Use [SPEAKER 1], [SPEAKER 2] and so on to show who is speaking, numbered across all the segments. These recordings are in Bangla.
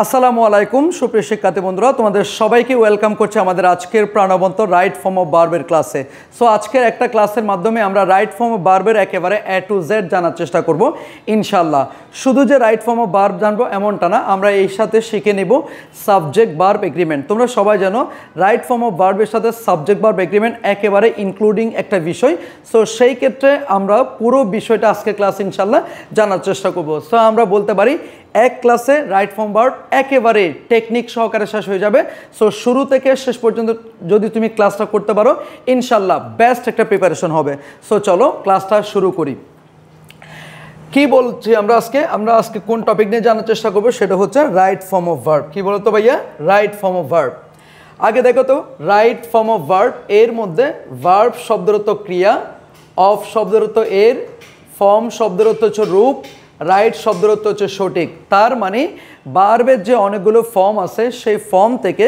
[SPEAKER 1] আসসালামু আলাইকুম সুপ্রিয় শিক্ষার্থী বন্ধুরা, তোমাদের সবাইকে ওয়েলকাম করছি আমাদের আজকের প্রাণবন্ত রাইট ফর্ম অফ ভার্বের ক্লাসে। সো আজকের একটা ক্লাসের মাধ্যমে আমরা রাইট ফর্ম অফ ভার্বের একেবারে এ টু জেড জানার চেষ্টা করব ইনশাল্লাহ। শুধু যে রাইট ফর্ম অফ ভার্ব জানবো এমনটা না, আমরা এই সাথে শিখে নেব সাবজেক্ট ভার্ব এগ্রিমেন্ট। তোমরা সবাই জানো রাইট ফর্ম অফ ভার্বের সাথে সাবজেক্ট ভার্ব এগ্রিমেন্ট একেবারে ইনক্লুডিং একটা বিষয়। সো সেই ক্ষেত্রে আমরা পুরো বিষয়টা আজকে ক্লাস ইনশাল্লাহ জানার চেষ্টা করব। সো আমরা বলতে পারি এক ক্লাসে রাইট ফর্ম ভার্ব একেবারে টেকনিক সহকারে শেষ হয়ে যাবে। সো শুরু থেকে শেষ পর্যন্ত যদি তুমি ক্লাসটা করতে পারো ইনশাল্লাহ বেস্ট একটা প্রিপারেশন হবে। সো চলো ক্লাসটা শুরু করি। কি বলছি আমরা আজকে কোন টপিক নিয়ে জানার চেষ্টা করবো, সেটা হচ্ছে রাইট ফর্ম অফ ভার্ব। কি বলতো ভাইয়া? Right form of verb. আগে দেখো তো, রাইট ফর্ম অফ ভার্ব এর মধ্যে ভার্ব শব্দের অর্থ ক্রিয়া, অফ শব্দের অর্থ এর, ফর্ম শব্দের অর্থ হচ্ছে রূপ, রাইট শব্দের অর্থ হচ্ছে সঠিক। তার মানে ভার্বের যে অনেকগুলো ফর্ম আছে সেই ফর্ম থেকে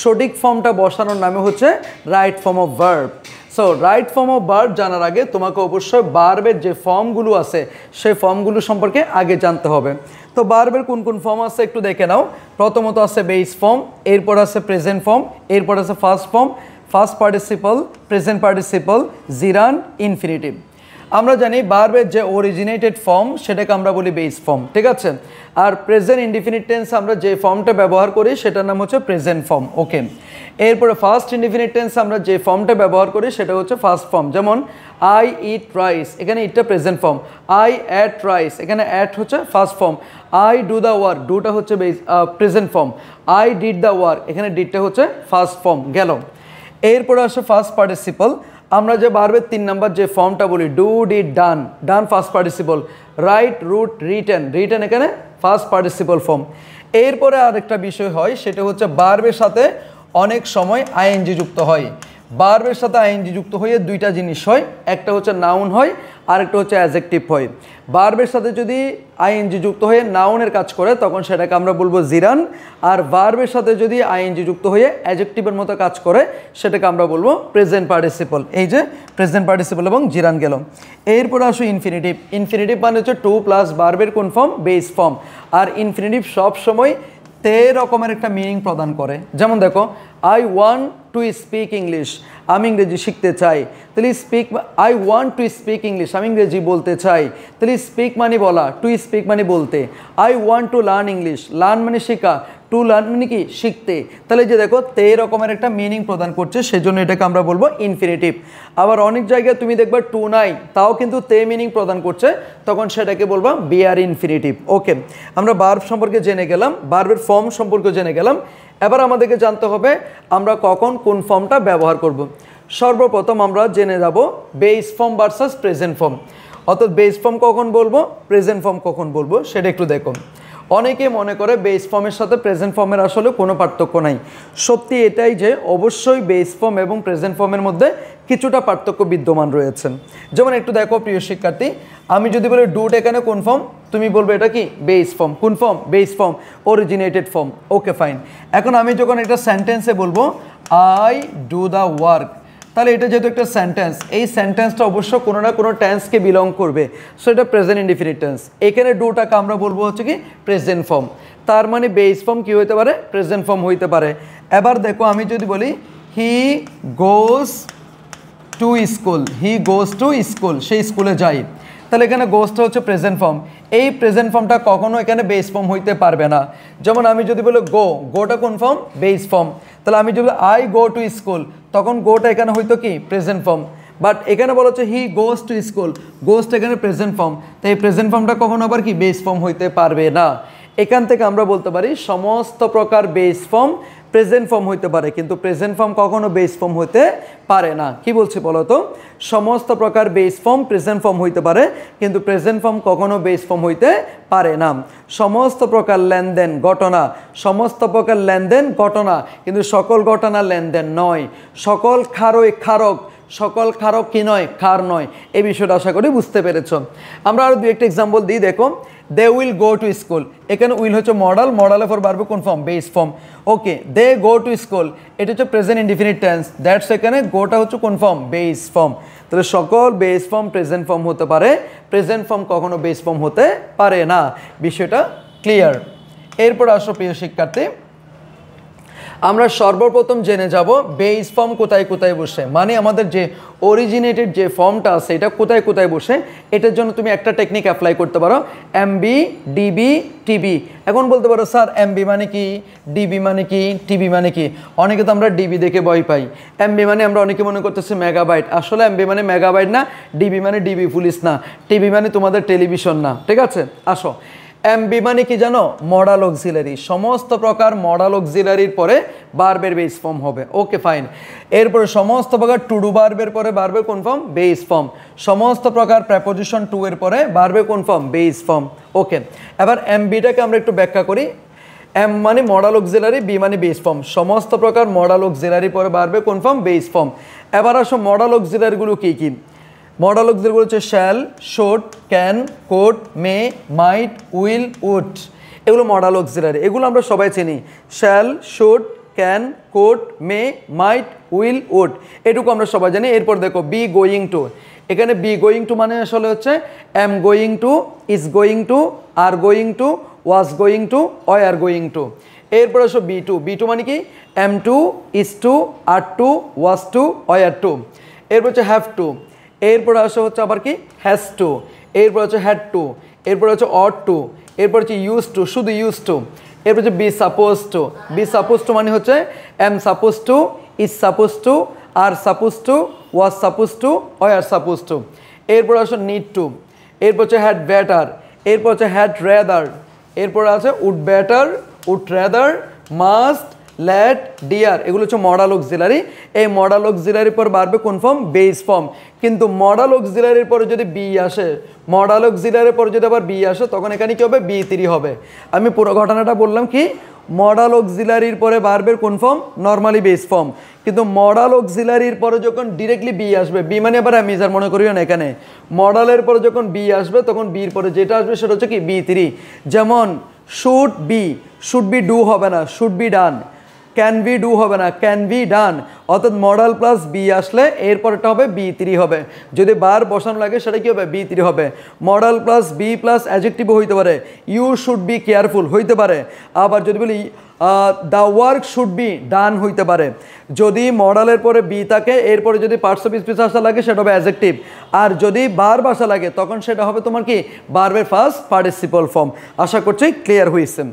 [SPEAKER 1] সঠিক ফর্মটা বসানোর নামে হচ্ছে right form of verb. So right form of verb জানার আগে তোমাকে অবশ্যই ভার্বের যে ফর্মগুলো আছে সেই ফর্মগুলো সম্পর্কে আগে জানতে হবে। তো ভার্বের কোন কোন ফর্ম আছে একটু দেখে নাও। প্রথমত আছে বেস ফর্ম, এরপর আছে প্রেজেন্ট ফর্ম, এরপর আছে first form, first participle, present participle, gerund, infinitive. আমরা জানি ভার্বের যে অরিজিনেটেড ফর্ম সেটাকে আমরা বলি বেস ফর্ম, ঠিক আছে। আর প্রেজেন্ট ইনডিফিনিট টেন্স আমরা যে ফর্মটা ব্যবহার করি সেটার নাম হচ্ছে প্রেজেন্ট ফর্ম, ওকে। এরপরে ফার্স্ট ইনডিফিনিট টেন্স আমরা যে ফর্মটা ব্যবহার করি সেটা হচ্ছে ফার্স্ট ফর্ম। যেমন আই ইট রাইস, এখানে ইটটা present form. I ate rice, এখানে অ্যাট হচ্ছে first form. I do the work, ডুটা হচ্ছে present form. I did the work, এখানে ডিডটা হচ্ছে ফার্স্ট ফর্ম গেল। এরপরে আসে ফার্স্ট পার্টিসিপল। আমরা যে ভার্বের 3 নাম্বার যে ফর্মটা বলি do did done, done first participle. Right wrote written, written এখানে ফার্স্ট পার্টিসিপল ফর্ম। এরপরে আরেকটা বিষয় হয় সেটা হচ্ছে ভার্বের সাথে অনেক সময় আইএনজি যুক্ত হয়। ভার্বের সাথে আইএনজি যুক্ত হয়ে দুইটা জিনিস হয়, একটা হচ্ছে নাউন হয় আর একটা হচ্ছে অ্যাডজেক্টিভ হয়। ভার্বের সাথে যদি আইএনজি যুক্ত হয়ে নাউনের কাজ করে তখন সেটাকে আমরা বলবো জিরান, আর ভার্বের সাথে যদি আইএনজি যুক্ত হয়ে অ্যাডজেক্টিভের মতো কাজ করে সেটাকে আমরা বলবো প্রেজেন্ট পার্টিসিপল। এই যে প্রেজেন্ট পার্টিসিপল এবং জিরান গেল। এরপর আসো ইনফিনিটিভ। ইনফিনিটিভ মানে হচ্ছে টু প্লাস ভার্বের কোন ফর্ম? Base form. আর ইনফিনিটিভ সবসময় তে রকমের একটা মিনিং প্রদান করে। যেমন দেখো, I want to speak English, আমি ইংরেজি শিখতে চাই। তাহলে speak, I want to speak English, আমি ইংরেজি বলতে চাই। তাহলে স্পিক মানে বলা, টু স্পিক মানে বলতে। I want to learn English, learn মানে শেখা, টু লার্ন মানে কি? শিখতে। তাহলে যে দেখো তে রকমের একটা মিনিং প্রদান করছে, সেজন্য এটাকে আমরা বলবো ইনফিনিটিভ। আবার অনেক জায়গায় তুমি দেখবা টু নাই, তাও কিন্তু তে মিনিং প্রদান করছে, তখন সেটাকে বলবা বিআর ইনফিনিটিভ, ওকে। আমরা ভার্ব সম্পর্কে জেনে গেলাম, ভার্বের ফর্ম সম্পর্কে জেনে গেলাম। এবার আমাদেরকে জানতে হবে আমরা কখন কোন ফর্মটা ব্যবহার করব। সর্বপ্রথম আমরা জেনে যাব base form versus present form. অর্থাৎ বেস ফর্ম কখন বলবো, প্রেজেন্ট ফর্ম কখন বলবো সেটা একটু দেখো। অনেকে মনে করে বেস ফর্মের সাথে প্রেজেন্ট ফর্মের আসলে কোনো পার্থক্য নাই। সত্যি এটাই যে অবশ্যই বেস ফর্ম এবং প্রেজেন্ট ফর্মের মধ্যে কিছুটা পার্থক্য বিদ্যমান রয়েছে। যেমন একটু দেখো প্রিয় শিক্ষার্থী, আমি যদি বলি ডুট এখানে কোন ফর্ম, তুমি বলবে এটা কি? Base form. কোন form? Base form, originated form, okay fine. এখন আমি যখন একটা সেন্টেন্সে বলবো আই ডু দ্য ওয়ার্ক, তাহলে এটা যেহেতু একটা সেন্টেন্স, এই সেন্টেন্সটা অবশ্য কোনো না কোনো টেন্সকে বিলং করবে। সো এটা প্রেজেন্ট ইনডিফিনিট টেন্স। এখানে ডুটাকে আমরা বলবো হচ্ছে কি? Present form. তার মানে বেস ফর্ম কি হইতে পারে? প্রেজেন্ট ফর্ম হইতে পারে। এবার দেখো আমি যদি বলি he goes to school, he goes to school, সেই স্কুলে যাই, তাহলে এখানে গোজটা হচ্ছে প্রেজেন্ট ফর্ম। এই প্রেজেন্ট ফর্মটা কখনো এখানে বেস ফর্ম হইতে পারবে না। যেমন আমি যদি বলি গো, গোটা কোন ফর্ম? Base form. তাহলে আমি যদি আই গো টু স্কুল, তখন গোটা এখানে হয়তো কি? Present form. বাট এখানে বলা হচ্ছে হি গোজ টু স্কুল, গোজটা এখানে প্রেজেন্ট ফর্ম। তো এই প্রেজেন্ট ফর্মটা কখনো আবার কি? বেস ফর্ম হইতে পারবে না। এখান থেকে আমরা বলতে পারি সমস্ত প্রকার বেস ফর্ম প্রেজেন্ট ফর্ম হইতে পারে, কিন্তু প্রেজেন্ট ফর্ম কখনো বেস ফর্ম হইতে পারে না। কি বলছি বলো তো? সমস্ত প্রকার বেস ফর্ম প্রেজেন্ট ফর্ম হইতে পারে, কিন্তু প্রেজেন্ট ফর্ম কখনো বেস ফর্ম হইতে পারে না। সমস্ত প্রকার লেনদেন ঘটনা, সমস্ত প্রকার লেনদেন ঘটনা, কিন্তু সকল ঘটনা লেনদেন নয়। সকল খারই খারক, সকল খারক কি নয়? খার নয়। এই বিষয়টা আশা করি বুঝতে পেরেছ। আমরা আরও 2-1টা এক্সাম্পল দিই, দেখো। They will go to school, এখানে উইল হচ্ছে মডাল, মডালের পর ভার্ব কোন form? Base form, okay. They go to school, এটা হচ্ছে প্রেজেন্ট ইনডিফিনিট টেন্স, দ্যাটস এখানে গোটা হচ্ছে কোন ফর্ম? Base form. তাহলে সকল বেস ফর্ম প্রেজেন্ট ফর্ম হতে পারে, প্রেজেন্ট ফর্ম কখনো বেস ফর্ম হতে পারে না। বিষয়টা ক্লিয়ার। এরপর আসো প্রিয় শিক্ষার্থী, আমরা সর্বপ্রথম জেনে যাব বেস ফর্ম কোথায় কোথায় বসে, মানে আমাদের যে অরিজিনেটেড যে ফর্মটা আছে এটা কোথায় কোথায় বসে। এটার জন্য তুমি একটা টেকনিক অ্যাপ্লাই করতে পারো, এমবি, ডিবি, টিবি। এখন বলতে পারো স্যার এমবি মানে কি, ডিবি মানে কি, টিবি মানে কি? অনেকে তো আমরা ডিবি দেখে ভয় পাই। এমবি মানে আমরা অনেকে মনে করতেছি মেগাবাইট, আসলে এমবি মানে মেগাবাইট না, ডিবি মানে ডিবি পুলিশ না, টিবি মানে তোমাদের টেলিভিশন না, ঠিক আছে? আসো, এমবি মানে কি জানো? মডাল অক্সিলারি, সমস্ত প্রকার মডাল অক্সিলারির পরে ভার্বের বেস ফর্ম হবে। Okay fine. এরপরে সমস্ত প্রকার টু ডু ভার্বের পরে ভার্বের কোন ফর্ম? Base form. সমস্ত প্রকার প্রেপোজিশন টু এর পরে ভার্বের কোন ফর্ম? Base form. ওকে, এবার এমবিটাকে আমরা একটু ব্যাখ্যা করি। এম মানে মডাল অক্সিলারি, বি মানে বেস ফর্ম। সমস্ত প্রকার মডাল অক্সিলারি পরে ভার্বের কোন ফর্ম? Base form. এবার আসো মডাল অক্সিলারিগুলো কী কী? মডাল অক্সিলারিগুলো হচ্ছে shall, should, can, could, may, might, will, would. এগুলো মডাল অক্সিলারি, এগুলো আমরা সবাই চিনি। Shall, should, can, could, may, might, will, would, এটুকু আমরা সবাই জানি। এরপর দেখো বি গোয়িং টু। এখানে বি গোয়িং টু মানে আসলে হচ্ছে am going to, is going to, are going to, was going to, were going two. এরপর আসো বি টু। বি টু মানে কি? Am to, is to, are to, was to, were two. এরপর হচ্ছে হ্যাভ টু। এরপর আসে হচ্ছে আবার কি? Has to. এরপর হচ্ছে হ্যাড টু। এরপর হচ্ছে অট টু। এরপর হচ্ছে ইউজ টু, শুধু ইউজ টু। এরপর হচ্ছে be suppose to. Be suppose to মানে হচ্ছে am suppose to, is suppose to, are suppose to, was suppose to, were suppose two. এরপর আসে নিড টু। এরপর হচ্ছে হ্যাড বেটার। এরপর হচ্ছে হ্যাড রেদার। এরপর আছে would better, would rather, must, let, dare. এগুলো হচ্ছে মডাল অক্সিলারি। এই মডাল অক্সিলারির পর বাড়বে কোন ফর্ম? Base form. কিন্তু মডাল অক্সিলারির পরে যদি বি আসে, মডাল অক্সিলারির পরে যদি আবার বি আসে, তখন এখানে কি হবে? বি3 হবে। আমি পুরো ঘটনাটা বললাম কি, মডাল অক্সিলারির পরে বাড়বে কোন ফর্ম? Normally base form. কিন্তু মডাল অক্সিলারির পরে যখন ডিরেক্টলি বি আসবে, বি মানে আবার আমি যার মনে করিও না, এখানে মডালের পরে যখন বি আসবে তখন বির পরে যেটা আসবে সেটা হচ্ছে কি? বি3। যেমন should be, should B do হবে না, should be done. Can be do হবে না, ক্যান বি ডান। অর্থাৎ মডাল প্লাস বি আসলে এরপরটা হবে বি3 হবে। যদি বার বসানো লাগে সেটা কি হবে? বি3 হবে। মডাল প্লাস বি প্লাস অ্যাডজেক্টিভও হইতে পারে। ইউ শুড বি কেয়ারফুল হইতে পারে। আবার যদি বলি the work should be done হইতে পারে। যদি মডালের পরে বি থাকে, এরপরে যদি পার্টস অফ স্পিচ আসা লাগে সেটা হবে অ্যাডজেক্টিভ। আর যদি বার বাসা লাগে তখন সেটা হবে তোমার কি? ভার্বের ফার্স্ট পার্টিসিপল ফর্ম। আশা করছি ক্লিয়ার হয়েছে।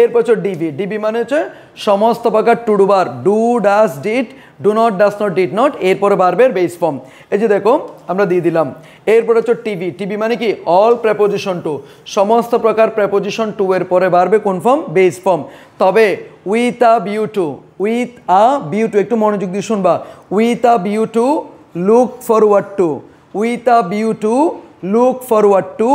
[SPEAKER 1] এরপর হচ্ছে ডিবি। ডিবি মানে হচ্ছে সমস্ত প্রকার to do verb, do, does, did, do not, does not, did not, এরপরে ভার্বের বেস ফর্ম। এই যে দেখো আমরা দিয়ে দিলাম। এরপর হচ্ছে টিভি। টিভি মানে কি? অল প্রেপোজিশন টু, সমস্ত প্রকার প্রেপোজিশন টু এর পরে ভার্বে কোন ফর্ম? Base form. তবে with a view to, with a view to, একটু মনোযোগ দিয়ে শুনবা। With a view to, look forward to, with a view to, look forward to,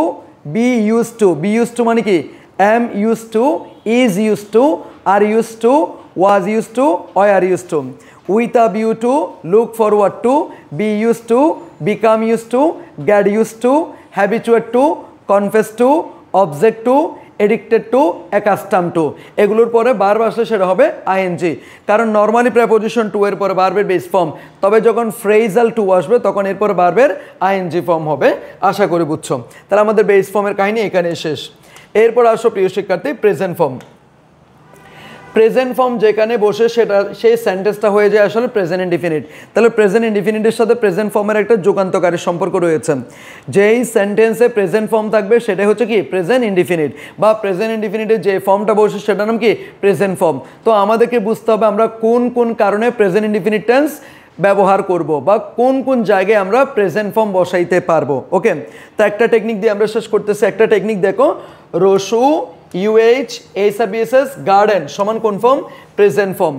[SPEAKER 1] be use to. Be use to মানে কি? am used to, is used to, are used to, was used to, or are used to. With a view to, look forward to, be used to, become used to, get used to, habituate to, confess to, object to, addicted to, accustomed to. এগুলোর পরে ভার্ব আসলে সেটা হবে আইএনজি। কারণ নর্মালি প্রেপোজিশন টু এর পরে ভার্বের বেস ফর্ম, তবে যখন ফ্রেজাল টু আসবে তখন এরপরে ভার্বের আইএনজি ফর্ম হবে। আশা করি বুঝছো। তাহলে আমাদের বেস ফর্মের কাহিনী এখানে শেষ। এরপর আসো প্রিয় শিক্ষার্থী প্রেজেন্ট ফর্ম। প্রেজেন্ট ফর্ম যেখানে বসে সেটা সেই সেন্টেন্সটা হয়ে যায় আসলে প্রেজেন্ট ইনডিফিনিট। তাহলে প্রেজেন্ট ইনডিফিনিটের সাথে প্রেজেন্ট ফর্মের একটা যুগান্তকারী সম্পর্ক রয়েছে। যেই সেন্টেন্সে প্রেজেন্ট ফর্ম থাকবে সেটাই হচ্ছে কি? Present indefinite. বা প্রেজেন্ট ইনডিফিনিটের যে ফর্মটা বসে সেটার নাম কি? Present form. তো আমাদেরকে বুঝতে হবে আমরা কোন কোন কারণে প্রেজেন্ট ইনডিফিনিট টেন্স ব্যবহার করব বা কোন কোন জায়গায় আমরা প্রেজেন্ট ফর্ম বসাইতে পারবো। ওকে, তো একটা টেকনিক দিয়ে আমরা শেষ করতেছি। একটা টেকনিক দেখো, রসু ইউএইচ এসআরবিএসএস গার্ডেন সমান কোন ফর্ম? Present form.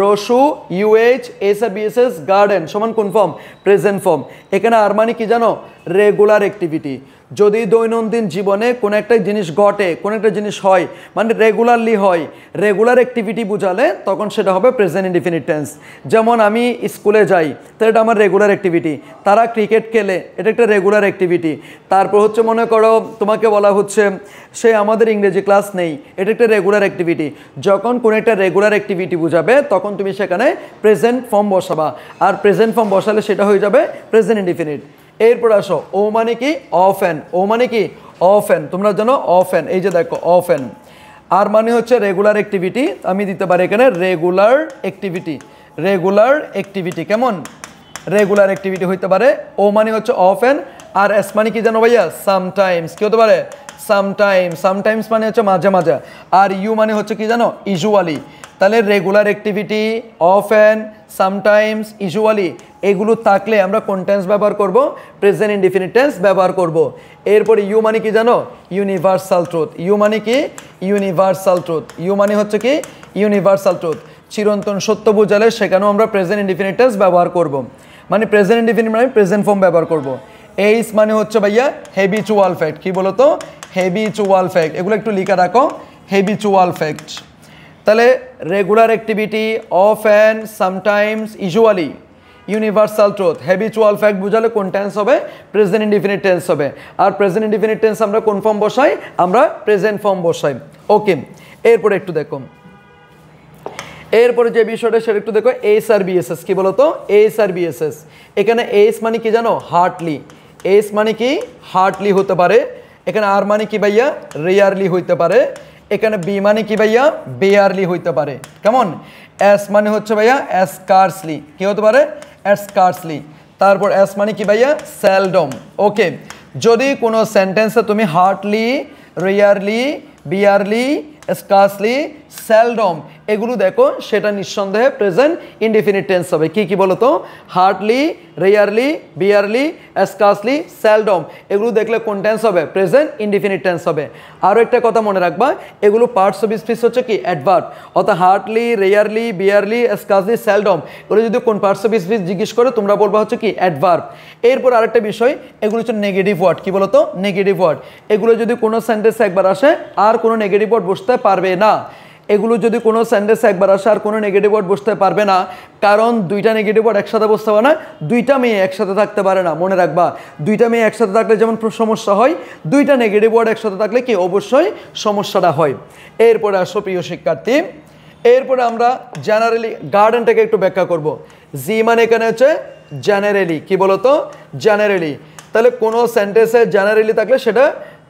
[SPEAKER 1] রসু ইউএইচ এসআরবিএসএস গার্ডেন সমান কোন ফর্ম? Present form. এখানে আর মানে কি জানো? Regular activity. যদি দৈনন্দিন জীবনে কোনো একটা জিনিস ঘটে, কোনো একটা জিনিস হয়, মানে রেগুলারলি হয়, রেগুলার অ্যাক্টিভিটি বুঝালে তখন সেটা হবে প্রেজেন্ট ইনডিফিনিট টেন্স। যেমন আমি স্কুলে যাই, তো এটা আমার রেগুলার অ্যাক্টিভিটি। তারা ক্রিকেট খেলে, এটা একটা রেগুলার অ্যাক্টিভিটি। তারপর হচ্ছে মনে করো তোমাকে বলা হচ্ছে সে আমাদের ইংরেজি ক্লাস নেই, এটা একটা রেগুলার অ্যাক্টিভিটি। যখন কোনো একটা রেগুলার অ্যাক্টিভিটি বুঝাবে তখন তুমি সেখানে প্রেজেন্ট ফর্ম বসাবা। আর প্রেজেন্ট ফর্ম বসালে সেটা হয়ে যাবে প্রেজেন্ট ইনডিফিনিট। এরপর আসো ও মানে কি? অফেন। ও মানে কি? অফেন। তোমরা জানো অফেন। এই যে দেখো অফেন। আর মানে হচ্ছে রেগুলার অ্যাক্টিভিটি, আমি দিতে পারি এখানে রেগুলার অ্যাক্টিভিটি, রেগুলার অ্যাক্টিভিটি, কেমন, রেগুলার অ্যাক্টিভিটি হইতে পারে। ও মানে হচ্ছে অফেন, আর এস মানে কি জানো ভাইয়া, সামটাইমস, কি হতে পারে, সামটাইমস, সামটাইমস মানে হচ্ছে মাঝে মাঝে, আর ইউ মানে হচ্ছে কি জানো, ইউজুয়ালি। তাহলে regular activity, often, sometimes, usually এগুলো থাকলে আমরা কোন টেন্স ব্যবহার করব, প্রেজেন্ট ইনডিফিনিট টেন্স ব্যবহার করব। এরপরে ইউ মানে কি জানো, ইউনিভার্সাল ট্রুথ, ইউ মানে কি, ইউনিভার্সাল ট্রুথ, ইউ মানে হচ্ছে কি, ইউনিভার্সাল ট্রুথ, চিরন্তন সত্য বোঝালে সেখানেও আমরা প্রেজেন্ট ইনডিফিনিট টেন্স ব্যবহার করব, মানে প্রেজেন্ট ইনডিফিনিট মানে প্রেজেন্ট ফর্ম ব্যবহার করব। এইস মানে হচ্ছে ভাইয়া হেবিচুয়াল ফ্যাক্ট, কি বলো তো, হেবিচুয়াল ফ্যাক্ট, এগুলো একটু লিখে রাখো, হেবিচুয়াল ফ্যাক্ট। তাহলে regular activity, often, sometimes, usually, universal truth, habitual fact বুঝালে কোন টেন্স হবে, প্রেজেন্ট ইনডিফিনিট টেন্স হবে। আর প্রেজেন্ট ইনডিফিনিট টেন্স আমরা কোন ফর্ম বসাই, আমরা প্রেজেন্ট ফর্ম বসাই। ওকে, এরপরে একটু দেখো, এরপরে যে বিষয়টা সেটা একটু দেখো, এইস আর বিএসএস, কি বলতো, এইস আর বিএসএস। এখানে এইস মানে কি জানো, হার্টলি, এইস মানে কি, হার্টলি হতে পারে। এখানে আর মানে কি ভাইয়া, রেয়ারলি হইতে পারে। এখানে বি মানে কি ভাইয়া, বেয়ারলি হইতে পারে, কেমন। এস মানে হচ্ছে ভাইয়া স্কার্সলি, কি হতে পারে, স্কার্সলি। তারপর এস মানে কি ভাইয়া, সেলডম। ওকে, যদি কোনো সেন্টেন্সে তুমি Hartley, rarely, barely, scarcely, seldom এগুলো দেখো, সেটা নিঃসন্দেহে প্রেজেন্ট ইনডিফিনিট টেন্স হবে। কি কি বলো তো, Hartley, rarely, barely, scarcely, seldom এগুলো দেখলে কোন টেন্স হবে, প্রেজেন্ট ইনডিফিনিট টেন্স হবে। আরও একটা কথা মনে রাখবা, এগুলো পার্টস অফ স্পিচ হচ্ছে কি, অ্যাডভার্ব, অর্থাৎ Hartley, rarely, barely, scarcely, seldom এগুলো যদি কোন পার্টস অফ স্পিচ জিজ্ঞেস করে তোমরা বলবা হচ্ছে কি, অ্যাডভার্ব। এরপর আরেকটা বিষয়, এগুলো হচ্ছে নেগেটিভ ওয়ার্ড, কি বলো তো, নেগেটিভ ওয়ার্ড। এগুলো যদি কোনো সেন্টেন্সে একবার আসে আর কোনো নেগেটিভ ওয়ার্ড বসতে পারবে না। এগুলো যদি কোনো সেন্টেন্সে একবার আসে আর কোনো নেগেটিভ ওয়ার্ড বসতে পারবে না, কারণ দুইটা নেগেটিভ ওয়ার্ড একসাথে বসতে পারে না, দুইটা মেয়ে একসাথে থাকতে পারে না, মনে রাখবা। দুইটা মেয়ে একসাথে থাকলে যেমন সমস্যা হয়, দুইটা নেগেটিভ ওয়ার্ড একসাথে থাকলে কি অবশ্যই সমস্যাটা হয়। এরপরে আসো প্রিয় শিক্ষার্থী, এরপরে আমরা জেনারেলি গার্ডেনটাকে একটু ব্যাখ্যা করব। জি মানে এখানে হচ্ছে জেনারেলি, কি বলতো, জেনারেলি। তাহলে কোনো সেন্টেন্সে জেনারেলি থাকলে সেটা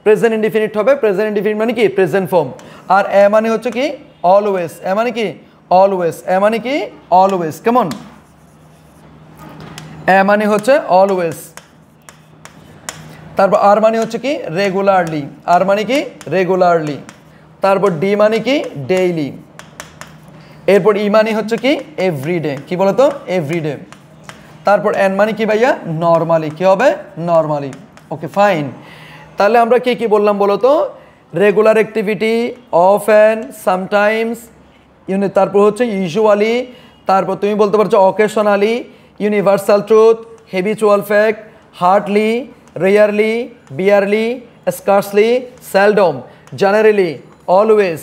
[SPEAKER 1] প্রেজেন্ট ইনডিফিনিট হবে, প্রেজেন্ট ইনডিফিনিট মানে কি, প্রেজেন্ট ফর্ম। আর এ মানে হচ্ছে কি, অলওয়েজ, এ মানে কি, অলওয়েজ, এ মানে কি, অলওয়েজ, কেমন, এ মানে হচ্ছে অলওয়েজ। তারপর আর মানে হচ্ছে কি, রেগুলারলি, আর মানে কি, রেগুলারলি। তারপর ডি মানে কি, ডেইলি। এরপর ই মানে হচ্ছে কি, এভরিডে, কি বলতো, এভরিডে। তারপর এন মানে কি ভাইয়া, নর্মালি, কি হবে, নর্মালি। Okay fine. তাহলে আমরা কি কি বললাম বলো তো, রেগুলার অ্যাক্টিভিটি, অফেন, সামটাইমস, তারপর হচ্ছে ইউজুয়ালি, তারপর তুমি বলতে পারছো occasionally, universal truth, habitual fact, hardly, rarely, barely, scarcely, seldom, generally, always,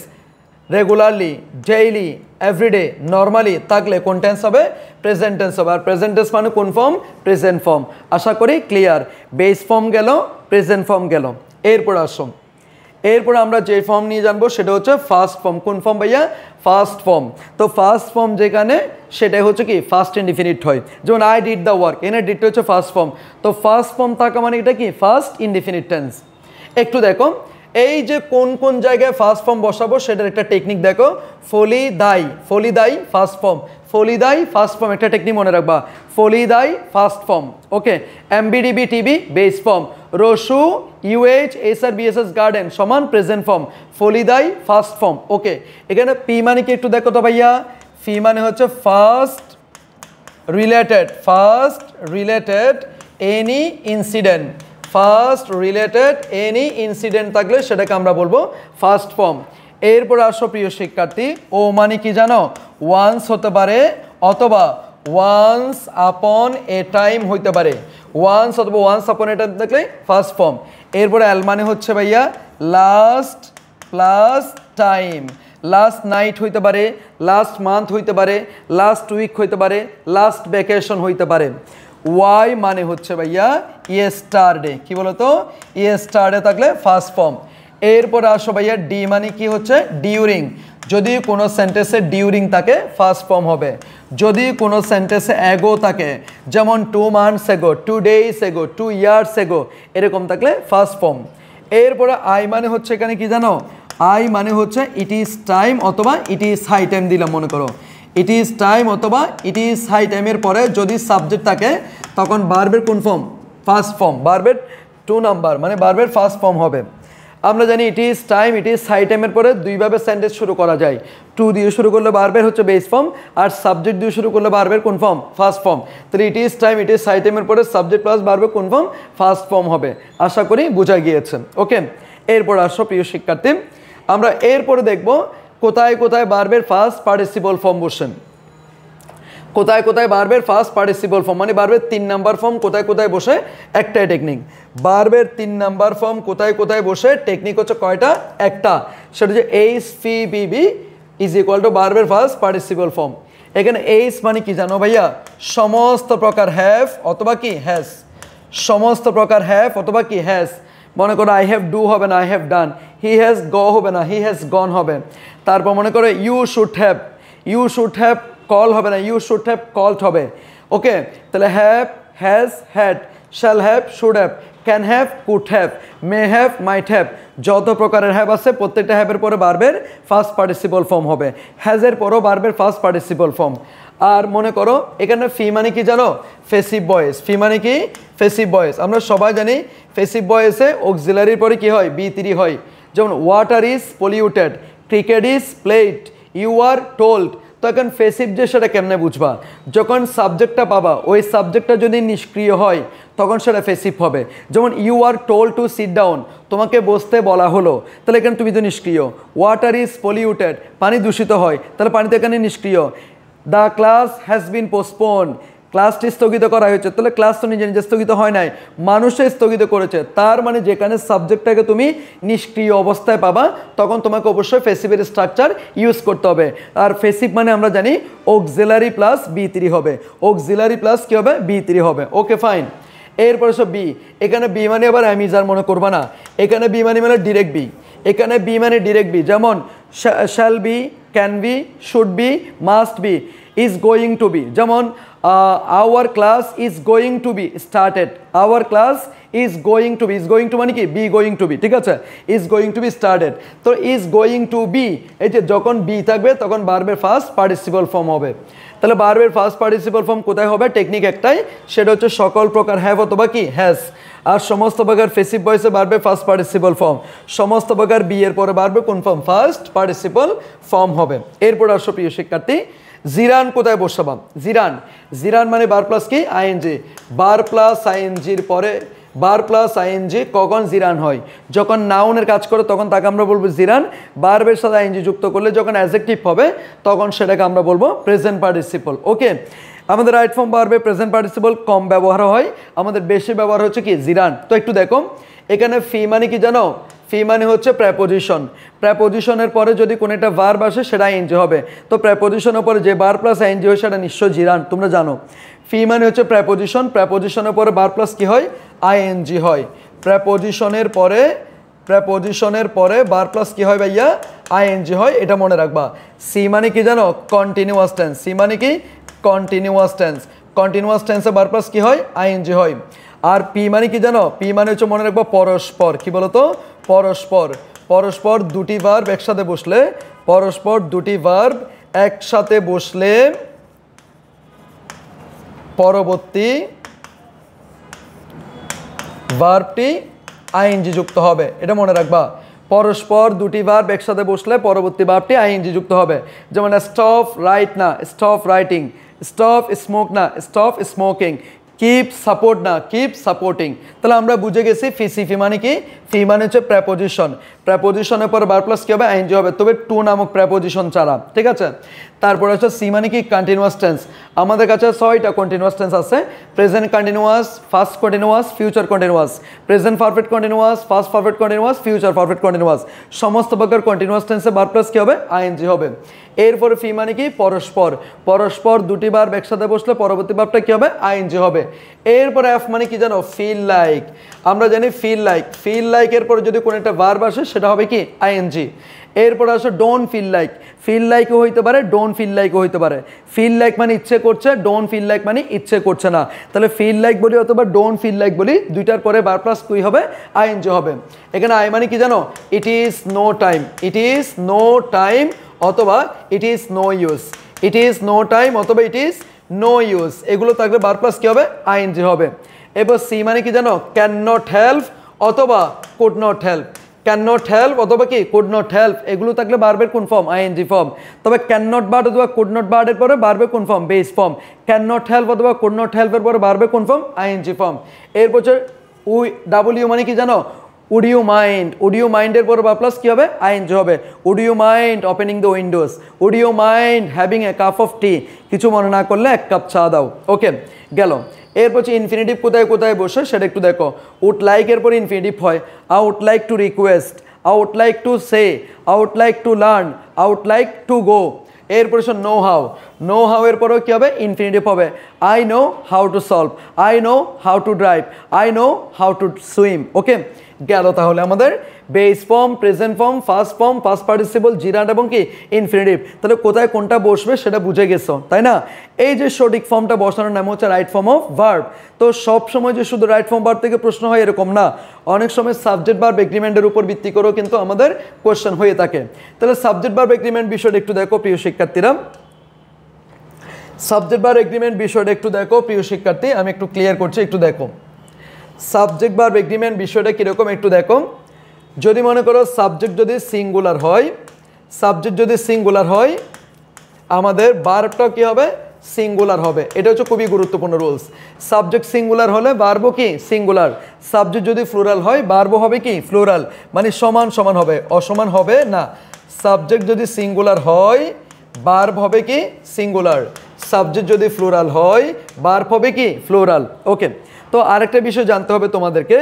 [SPEAKER 1] regularly, daily, everyday, normally থাকলে কোন টেন্স হবে, প্রেজেন্ট টেন্স হবে। আর প্রেজেন্ট টেন্স মানে কোন ফর্ম, প্রেজেন্ট ফর্ম। আশা করি ক্লিয়ার। বেস ফর্ম গেল, প্রেজেন্ট ফর্ম গেল। এরপর আসো, এরপর আমরা যে ফর্ম নিয়ে জানবো সেটা হচ্ছে ফার্স্ট ফর্ম। কোন ফর্ম ভাইয়া, ফার্স্ট ফর্ম। তো ফার্স্ট ফর্ম যেখানে সেটাই হচ্ছে কি, ফার্স্ট ইনডিফিনিট হয়। যেমন আই ডিড দ্য ওয়ার্ক, এনে ডিডটা হচ্ছে ফার্স্ট ফর্ম। তো ফার্স্ট ফর্ম থাকা মানে এটা কি, ফার্স্ট ইনডিফিনিট টেন্স। একটু দেখো, এই যে কোন কোন জায়গায় ফার্স্ট ফর্ম বসাবো সেটার একটা টেকনিক দেখো। ফলি দাই, ফলি দাই ফার্স্ট ফর্ম, ফলি দাই ফার্স্ট ফর্ম, একটা টেকনিক মনে রাখবা, ফলি দাই first form. Okay, MBDB TB base form, রসু ইউএইচ এসআর বিএসএস গার্ডেন সমান প্রেজেন্ট ফর্ম, ফলি দাই ফার্স্ট ফর্ম। ওকে, এখানে পি মানে কি একটু দেখো তো ভাইয়া, ফি মানে হচ্ছে first related, first related any incident, first related any incident থাকলে সেটাকে আমরা বলবো ফার্স্ট ফর্ম। এরপর আসো প্রিয় শিক্ষার্থী, ও মানে কি জানো, ওয়ান্স হতে পারে অথবা ওয়ান্স আপন এ টাইম হইতে পারে, ওয়ান্স অথবা ওয়ান্স আপন এ টাইম থাকলে ফার্স্ট ফর্ম। এরপরে এল মানে হচ্ছে ভাইয়া last plus time, last night হইতে পারে, লাস্ট মান্থ হইতে পারে, লাস্ট উইক হইতে পারে, লাস্ট ভ্যাকেশন হইতে পারে। ওয়াই মানে হচ্ছে ভাইয়া ইয়েস্টারডে, কি বলতো, ইয়েস্টারডে থাকলে ফার্স্ট ফর্ম। এরপরে আসো ভাইয়া ডি মানে কি হচ্ছে, ডিউরিং। যদি কোনো সেন্টেন্সে ডিউরিং থাকে ফার্স্ট ফর্ম হবে। যদি কোনো সেন্টেন্সে এগো থাকে, যেমন 2 months এগো, 2 days এগো, 2 years এগো, এরকম থাকলে ফার্স্ট ফর্ম। এরপরে আই মানে হচ্ছে এখানে কি জানো, আই মানে হচ্ছে ইট ইজ টাইম অথবা ইট ইজ হাই টাইম দিলাম মনে করো, ইট ইজ টাইম অথবা ইট ইজ হাই টাইমের পরে যদি সাবজেক্ট থাকে তখন ভার্বের কোন ফর্ম? First form. ভার্বের 2 নাম্বার মানে ভার্বের ফার্স্ট ফর্ম হবে। আমরা জানি it is time it is high টাইমের পরে দুইভাবে সেন্টেন্স শুরু করা যায়। টু দিয়ে শুরু করলে ভার্বের হচ্ছে বেস ফর্ম, আর সাবজেক্ট দিয়ে শুরু করলে ভার্বের কোন ফর্ম? First form. তাহলে it is time it is high টাইমের পরে সাবজেক্ট প্লাস ভার্বের কোন ফর্ম? ফার্স্ট ফর্ম হবে। আশা করি বোঝা গিয়েছে। ওকে, এরপর আসো প্রিয় শিক্ষার্থী, আমরা এরপরে দেখব কোথায় কোথায় ভার্বের ফার্স্ট পার্টিসিপল ফর্ম বসেন। কোথায় কোথায় ভার্বের ফার্স্ট পার্টিসিপল ফর্ম মানে ভার্বের 3 নাম্বার ফর্ম কোথায় কোথায় বসে, একটাই টেকনিক। ভার্বের 3 নাম্বার ফর্ম কোথায় কোথায় বসে, টেকনিক হচ্ছে কয়টা? একটা। সেটা হচ্ছে H fee Bibi is equal to ভার্বের ফার্স্ট পার্টিসিপল ফর্ম। এখানে এইচ মানে কি জানো ভাইয়া? সমস্ত প্রকার হ্যাভ অথবা কি হ্যাজ, সমস্ত প্রকার হ্যাভ অথবা কি হ্যাজ। মনে করো আই হ্যাভ ডু হবে না I have done, he has go হবে না হি হ্যাজ গন হবে। তারপর মনে করো ইউ শুড হ্যাভ কল হবে না ইউ শুড হ্যাভ কলড হবে। ওকে, তাহলে have, has, had, shall have, should have, can have, could have, may have, might have, যত প্রকারের হ্যাভ আছে প্রত্যেকটা হ্যাভের পরে ভার্বের ফার্স্ট পার্টিসিপল ফর্ম হবে। হ্যাজের পরও ভার্বের ফার্স্ট পার্টিসিপল ফর্ম। আর মনে করো এখানে ফি মানে কি জানো? ফেসিভ ভয়েস। ফি মানে কি? ফেসিভ ভয়েস। আমরা সবাই জানি ফেসিভ ভয়েসে অক্সিলারির পরে কি হয়? বি3 হয়। যেমন water is polluted, cricket is played, you are told. তো এখন ফেসিভ যে সেটা কেমনে বুঝবা? যখন সাবজেক্টটা পাবা ওই সাবজেক্টটা যদি নিষ্ক্রিয় হয় তখন সেটা ফেসিভ হবে। যেমন you are told to sit down, তোমাকে বসতে বলা হলো, তাহলে এখানে তুমি তো নিষ্ক্রিয়। ওয়াটার ইজ পলিউটেড, পানি দূষিত হয়, তাহলে পানিতে এখানে নিষ্ক্রিয়। The class has been postpone, ক্লাসটি স্থগিত করা হয়েছে, তাহলে ক্লাস তো নিজে নিজে স্থগিত হয় নাই, মানুষে স্থগিত করেছে। তার মানে যেখানে সাবজেক্টটাকে তুমি নিষ্ক্রিয় অবস্থায় পাবা তখন তোমাকে অবশ্যই ফেসিভের স্ট্রাকচার ইউজ করতে হবে। আর ফেসিভ মানে আমরা জানি অক্সিলারি প্লাস বি3 হবে, অক্সিলারি প্লাস কি হবে? বি3 হবে। Okay fine. এরপরে সব বি। এখানে বি মানে আবার অ্যামিজার মনে করবা না, এখানে বি মানে ডিরেক্ট বি। এখানে বি মানে ডিরেক্ট বি, যেমন shall be, can be, should be, must be, is going to be. যেমন our class is going to be started, our class is going to be, is going to মানে কি? বি গোয়িং টু বি, ঠিক আছে? Is going to be started. তো ইজ গোয়িং টু বি, এই যে যখন বি থাকবে তখন ভার্বের ফার্স্ট পার্টিসিপল ফর্ম হবে। তাহলে ভার্বের ফার্স্ট পার্টিসিপল ফর্ম কোথায় হবে? টেকনিক একটাই, সেটা হচ্ছে সকল প্রকার হ্যাভ অথবা কি হ্যাজ। আর সমস্ত প্রকার ফেসিভ ভয়েসে ভার্বের ফার্স্ট পার্টিসিপল ফর্ম, সমস্ত প্রকার বি এর পরে ভার্বের কোন ফর্ম? ফার্স্ট পার্টিসিপল ফর্ম হবে। এরপর আসো প্রিয় শিক্ষার্থী, জিরান কোথায় বসাবা? জিরান, জিরান মানে বার প্লাস কি? আইএনজি। বার প্লাস আইএনজির পরে বার প্লাস আইএনজি কখন জিরান হয়? যখন নাউনের কাজ করে তখন তাকে আমরা বলবো জিরান। ভার্বের সাথে আইএনজি যুক্ত করলে যখন অ্যাডজেক্টিভ হবে তখন সেটাকে আমরা বলবো প্রেজেন্ট পার্টিসিপল। ওকে, আমাদের রাইট ফর্ম ভার্বে প্রেজেন্ট পার্টিসিপল কম ব্যবহার হয়, আমাদের বেশি ব্যবহার হচ্ছে কি? জিরান। তো একটু দেখো এখানে ফি মানে কি জানো? ফি মানে হচ্ছে প্রেপোজিশন। প্রেপোজিশনের পরে যদি কোনো একটা ভার্ব আসে সেটা আইএনজি হবে। তো প্রেপোজিশনের পরে যে ভার্ব প্লাস আইএনজি হয় সেটা নিশ্চয় জিরান, তোমরা জানো। ফি মানে হচ্ছে প্রেপোজিশন, প্রেপোজিশনের পরে ভার্ব প্লাস কি হয়? আইএনজি হয়। প্রেপোজিশনের পরে ভার্ব প্লাস কি হয় ভাইয়া? আইএনজি হয়, এটা মনে রাখবা। সি মানে কি জানো? Continuous tense. সি মানে কি? Continuous tense. কন্টিনিউয়াস টেন্সে ভার্ব প্লাস কি হয়? আইএনজি হয়। আর পি মানে কি জানো? পি মানে হচ্ছে মনে রাখবো পরস্পর। কি বলতো? পরস্পর। পরস্পর দুটি ভার্ব একসাথে বসলে, পরস্পর দুটি ভার্ব একসাথে বসলে পরবর্তী ভার্বটি আইএনজি যুক্ত হবে, এটা মনে রাখবা। পরস্পর দুটি ভার্ব একসাথে বসলে পরবর্তী ভার্বটি আইএনজি যুক্ত হবে। যেমন স্টপ রাইট না স্টপ রাইটিং, স্টপ স্মোক না স্টপ স্মোকিং, কিপ সাপোর্ট না কিপ সাপোর্টিং। তাহলে আমরা বুঝে গেছি ফি মানে কি? ফি মানে হচ্ছে প্রেপোজিশন। প্রেপোজিশনের পর ভার্ব প্লাস কি হবে? আইএনজি হবে, তবে টু নামক প্রেপোজিশন ছাড়া, ঠিক আছে? তারপরে হচ্ছে সি মানে কি? Continuous tense. আমাদের কাছে 6টা কন্টিনিউয়াস টেন্স আছে। Present continuous, first continuous, future continuous, present perfect continuous, first perfect continuous, future perfect continuous. সমস্ত প্রকার কন্টিনিউয়াস টেন্সে ভার্ব প্লাস কি হবে? আইএনজি হবে। এরপরে ফি মানে কি? পরস্পর। পরস্পর দুটি ভার্ব একসাথে বসলে পরবর্তী ভার্বটা কি হবে? আইএনজি হবে। এরপরে এফ মানে কি জানো? Feel like. আমরা জানি ফিল লাইক। ফিল লাইক এর পরে যদি কোনো একটা ভার্ব আসে সেটা হবে কি আইএনজি। এরপর আসো ডোন্ট ফিল লাইক, ফিল লাইকও হইতে পারে, ডোন্ট ফিল লাইকও হইতে পারে। ফিল লাইক মানে ইচ্ছে করছে, ডোন্ট ফিল লাইক মানে ইচ্ছে করছে না। তাহলে ফিল লাইক বলি অথবা ডোন্ট ফিল লাইক বলি, দুইটার পরে বার প্লাস কুই হবে আইএনজি হবে। এখানে আই মানে কি জানো, it is no time, it is no time অথবা it is no use, it is no time অথবা ইট ইজ নো ইউজ, এগুলো থাকলে বার প্লাস কি হবে আইএনজি হবে। এবার সি মানে কি জানো, ক্যান নট হেল্প অথবা could not help, can not help অথবা কি কুড নট হেল্প, এগুলো থাকলে বারবের কোন ফর্ম আইএনজি ফর্ম। তবে ক্যান নট বার্ড অথবা কুড নট বার্ডের পরে বারবে কোন form base form. Can not help অথবা কুড নট হেল্পের পরে বারবে কোন ফর্ম আইএনজি ফর্ম। এরপর উই ডাব্লিউ মানে কি জানো, would you mind, would you মাইন্ডের পরে বা প্লাস কি হবে আইএনজি হবে। Would you mind opening the windows, would you mind having a cup of tea, কিছু মনে না করলে এক কাপ চা দাও। ওকে গেল। এরপর হচ্ছে ইনফিনিটিভ কোথায় কোথায় বসে সেটা একটু দেখো। উড লাইক এর পরে ইনফিনিটিভ হয়, I would like to request, I would like to say, I would like to learn, I would like to go. এরপর নো হাউ, নো হাউ এর পরেও কি হবে ইনফিনিটিভ হবে। I know how to solve, I know how to drive, I know how to swim. Okay গেল তাহলে আমাদের base form, present form, first form, past participle, gerund এবং কি ইনফিনিটিভ। তাহলে কোথায় কোনটা বসবে সেটা বুঝে গেছো তাই না। এই যে সঠিক ফর্মটা বসানোর নাম হচ্ছে রাইট ফর্ম অফ ভার্ব। তো সব সময় যে শুধু রাইট ফর্ম ভার্ব থেকে প্রশ্ন হয় এরকম না, অনেক সময় সাবজেক্ট ভার্ব এগ্রিমেন্টের উপর ভিত্তি করেও কিন্তু আমাদের কোয়েশ্চেন হয়ে থাকে। তাহলে সাবজেক্ট ভার্ব এগ্রিমেন্ট বিষয়টা একটু দেখো প্রিয় শিক্ষার্থীরা, সাবজেক্ট ভার্ব এগ্রিমেন্ট বিষয়টা একটু দেখো প্রিয় শিক্ষার্থী, আমি একটু ক্লিয়ার করছি একটু দেখো। সাবজেক্ট ভার্ব এগ্রিমেন্ট বিষয়টা কীরকম একটু দেখো। যদি মনে করো সাবজেক্ট যদি সিঙ্গুলার হয়, সাবজেক্ট যদি সিঙ্গুলার হয় আমাদের ভার্বটা কী হবে সিঙ্গুলার হবে। এটা হচ্ছে খুবই গুরুত্বপূর্ণ রুলস। সাবজেক্ট সিঙ্গুলার হলে ভার্বও কি সিঙ্গুলার, সাবজেক্ট যদি ফ্লুরাল হয় ভার্বও হবে কি ফ্লুরাল, মানে সমান সমান হবে, অসমান হবে না। সাবজেক্ট যদি সিঙ্গুলার হয় ভার্ব হবে কি সিঙ্গুলার, সাবজেক্ট যদি ফ্লুরাল হয় ভার্ব হবে কি ফ্লুরাল। ওকে তো আরেকটা বিষয় জানতে হবে তোমাদেরকে,